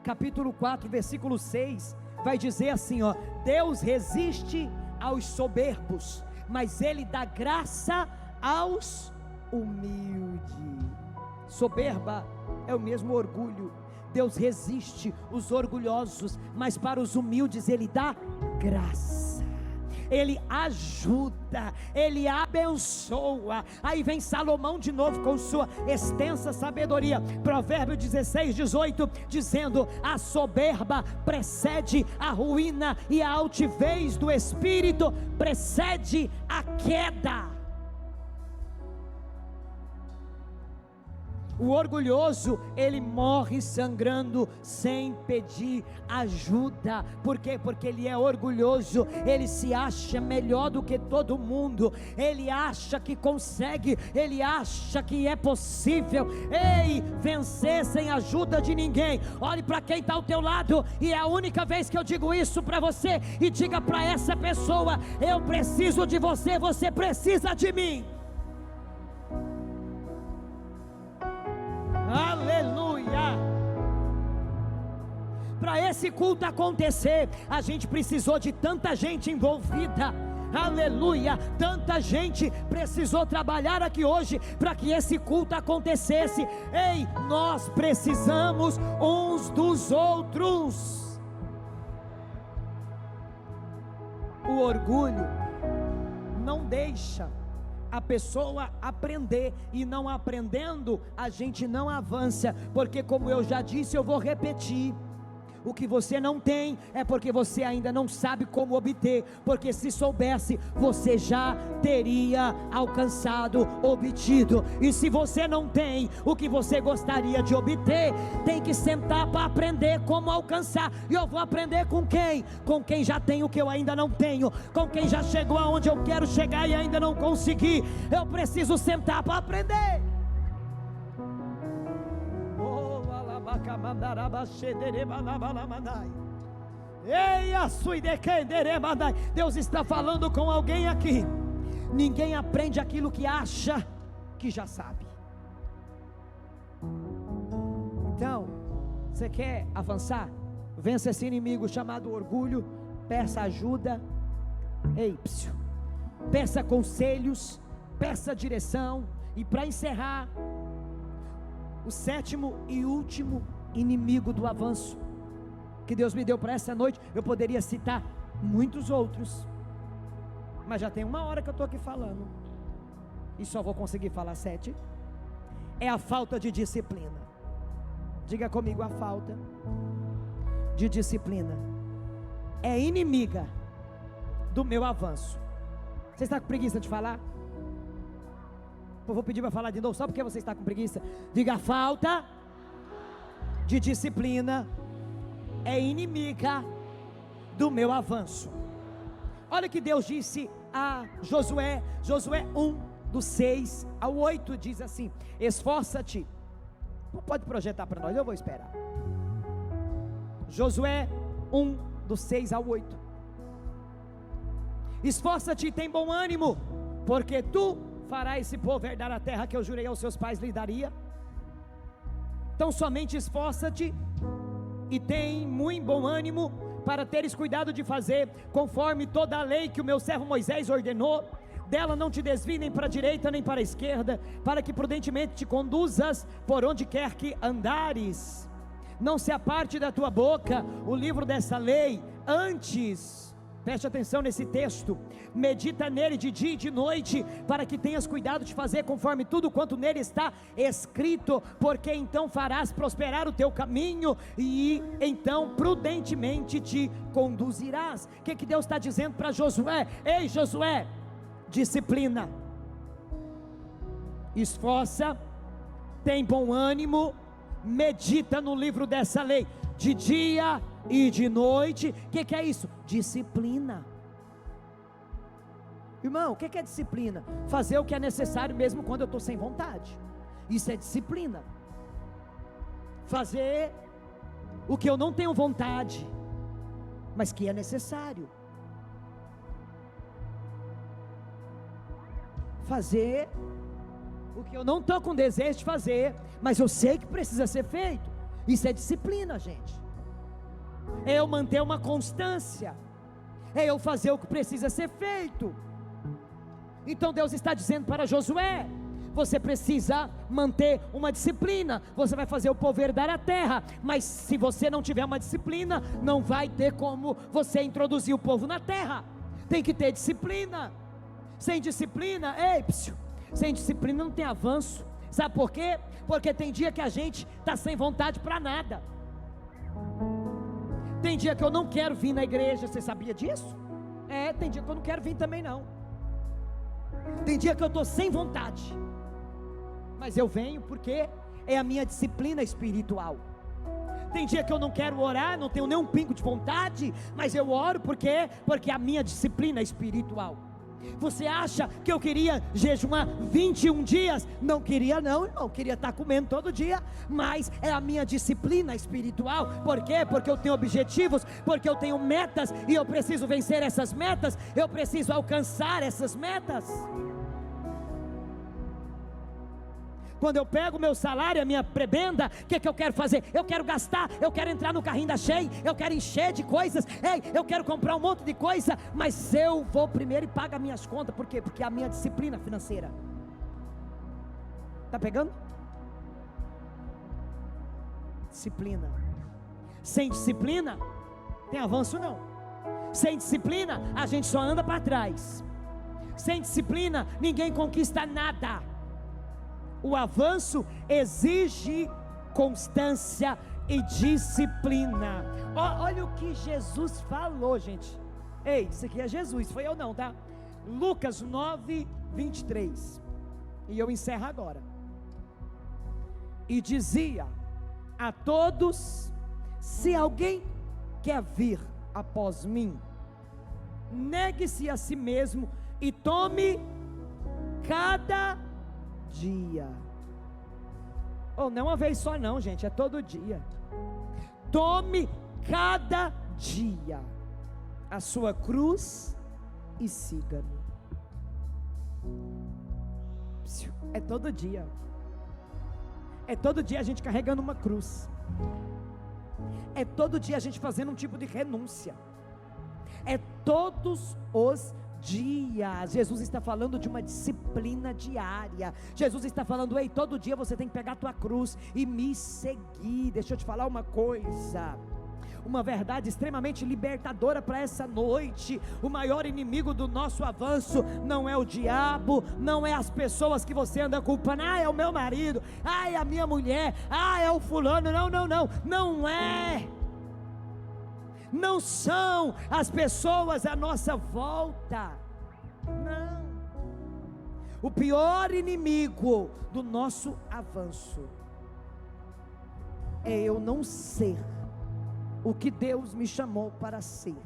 capítulo 4, versículo 6, vai dizer assim, Deus resiste aos soberbos, mas Ele dá graça aos humildes. Soberba é o mesmo orgulho. Deus resiste os orgulhosos, mas para os humildes Ele dá graça, Ele ajuda, Ele abençoa. Aí vem Salomão de novo com sua extensa sabedoria, Provérbio 16:18, dizendo: a soberba precede a ruína, e a altivez do espírito precede a queda. O orgulhoso, ele morre sangrando sem pedir ajuda. Por quê? Porque ele é orgulhoso, ele se acha melhor do que todo mundo, ele acha que consegue, ele acha que é possível, vencer sem ajuda de ninguém. Olhe para quem está ao teu lado, e é a única vez que eu digo isso para você, e diga para essa pessoa: eu preciso de você, você precisa de mim. Aleluia! Para esse culto acontecer, a gente precisou de tanta gente envolvida. Aleluia! Tanta gente precisou trabalhar aqui hoje para que esse culto acontecesse. Nós precisamos uns dos outros. O orgulho não deixa a pessoa aprender, e não aprendendo, a gente não avança, porque, como eu já disse, eu vou repetir: o que você não tem é porque você ainda não sabe como obter, porque se soubesse, você já teria alcançado, obtido. E se você não tem o que você gostaria de obter, tem que sentar para aprender como alcançar. E eu vou aprender com quem? Com quem já tem o que eu ainda não tenho, com quem já chegou aonde eu quero chegar e ainda não consegui. Eu preciso sentar para aprender. Deus está falando com alguém aqui. Ninguém aprende aquilo que acha que já sabe. Então, você quer avançar? Vença esse inimigo chamado orgulho. Peça ajuda. Peça conselhos, peça direção. E para encerrar, o sétimo e último inimigo do avanço que Deus me deu para essa noite, eu poderia citar muitos outros, mas já tem 1 hora que eu estou aqui falando, e só vou conseguir falar 7. É a falta de disciplina. Diga comigo: a falta de disciplina é inimiga do meu avanço. Você está com preguiça de falar? Eu vou pedir para falar de novo, só porque você está com preguiça. Diga: a falta de disciplina é inimiga do meu avanço. Olha o que Deus disse a Josué. Josué 1:6-8 diz assim: esforça-te. Pode projetar para nós, eu vou esperar. Josué 1:6-8. Esforça-te e tem bom ânimo, porque tu fará esse povo herdar a terra que eu jurei aos seus pais lhe daria. Então somente esforça-te e tem muito bom ânimo, para teres cuidado de fazer conforme toda a lei que o meu servo Moisés ordenou. Dela não te desvie nem para a direita nem para a esquerda, para que prudentemente te conduzas por onde quer que andares. Não se aparte da tua boca o livro dessa lei, antes, preste atenção nesse texto, medita nele de dia e de noite, para que tenhas cuidado de fazer conforme tudo quanto nele está escrito, porque então farás prosperar o teu caminho, e então prudentemente te conduzirás. O que Deus está dizendo para Josué? Ei Josué, disciplina, esforça, tem bom ânimo, medita no livro dessa lei, de dia e de noite. O que é isso? Disciplina. Irmão, o que é disciplina? Fazer o que é necessário mesmo quando eu estou sem vontade. Isso é disciplina. Fazer o que eu não tenho vontade, mas que é necessário. Fazer o que eu não estou com desejo de fazer, mas eu sei que precisa ser feito. Isso é disciplina, gente. É eu manter uma constância, é eu fazer o que precisa ser feito. Então Deus está dizendo para Josué: você precisa manter uma disciplina. Você vai fazer o povo herdar a terra, mas se você não tiver uma disciplina, não vai ter como você introduzir o povo na terra. Tem que ter disciplina. Sem disciplina, sem disciplina não tem avanço. Sabe por quê? Porque tem dia que a gente está sem vontade para nada. Tem dia que eu não quero vir na igreja. Você sabia disso? Tem dia que eu não quero vir também não. Tem dia que eu estou sem vontade, mas eu venho porque é a minha disciplina espiritual. Tem dia que eu não quero orar, não tenho nenhum pingo de vontade, mas eu oro porque é a minha disciplina espiritual. Você acha que eu queria jejuar 21 dias? Não queria não, irmão, queria estar comendo todo dia, mas é a minha disciplina espiritual. Por quê? Porque eu tenho objetivos, porque eu tenho metas, e eu preciso vencer essas metas, eu preciso alcançar essas metas. Quando eu pego o meu salário, a minha prebenda, o que eu quero fazer? Eu quero gastar, eu quero entrar no carrinho da Shein, eu quero encher de coisas, eu quero comprar um monte de coisa, mas eu vou primeiro e pago as minhas contas. Por quê? Porque é a minha disciplina financeira. Está pegando? Disciplina. Sem disciplina, tem avanço não. Sem disciplina, a gente só anda para trás. Sem disciplina, ninguém conquista nada. O avanço exige constância e disciplina. Olha o que Jesus falou, gente. Isso aqui é Jesus, foi eu não, tá? Lucas 9, 23. E eu encerro agora. E dizia a todos: se alguém quer vir após mim, negue-se a si mesmo e tome cada dia. Não uma vez só não, gente, é todo dia. Tome cada dia a sua cruz e siga-me. É todo dia. É todo dia a gente carregando uma cruz. É todo dia a gente fazendo um tipo de renúncia. É todos os dias. Jesus está falando de uma disciplina diária. Jesus está falando: todo dia você tem que pegar a tua cruz e me seguir. Deixa eu te falar uma coisa, uma verdade extremamente libertadora para essa noite. O maior inimigo do nosso avanço não é o diabo, não é as pessoas que você anda culpando. É o meu marido, é a minha mulher, é o fulano. Não é. Não são as pessoas à nossa volta. Não. O pior inimigo do nosso avanço é eu não ser o que Deus me chamou para ser.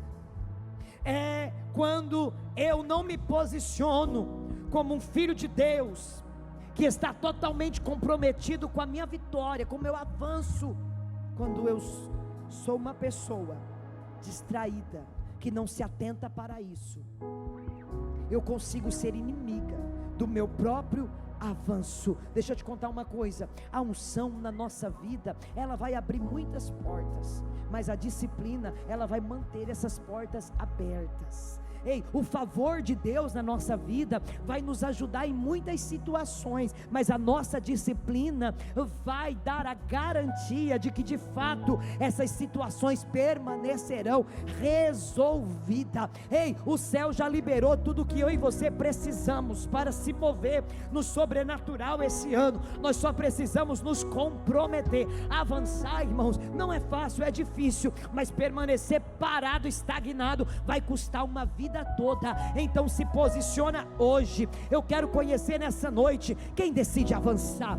É quando eu não me posiciono como um filho de Deus, que está totalmente comprometido com a minha vitória, com o meu avanço. Quando eu sou uma pessoa distraída, que não se atenta para isso, eu consigo ser inimiga do meu próprio avanço. Deixa eu te contar uma coisa: a unção na nossa vida, ela vai abrir muitas portas, mas a disciplina, ela vai manter essas portas abertas. O favor de Deus na nossa vida vai nos ajudar em muitas situações, mas a nossa disciplina vai dar a garantia de que de fato essas situações permanecerão resolvidas. O céu já liberou tudo que eu e você precisamos para se mover no sobrenatural esse ano. Nós só precisamos nos comprometer. Avançar, irmãos, não é fácil, é difícil, mas permanecer parado, estagnado, vai custar uma vida toda. Então se posiciona hoje. Eu quero conhecer nessa noite quem decide avançar.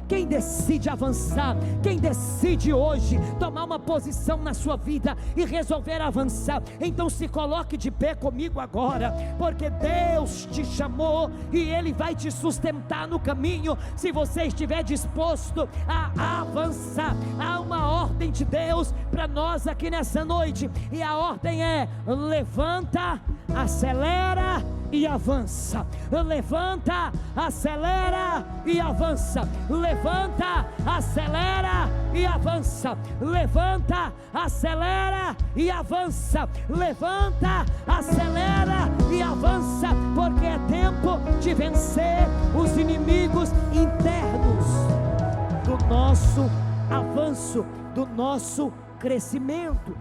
Quem decide avançar? Quem decide hoje tomar uma posição na sua vida e resolver avançar? Então se coloque de pé comigo agora, porque Deus te chamou e Ele vai te sustentar no caminho, se você estiver disposto a avançar. Há uma ordem de Deus para nós aqui nessa noite, e a ordem é: levanta, acelera e avança. Levanta, acelera e avança. Levanta, acelera e avança. Levanta, acelera e avança. Levanta, acelera e avança, porque é tempo vencer os inimigos internos do nosso avanço, do nosso crescimento.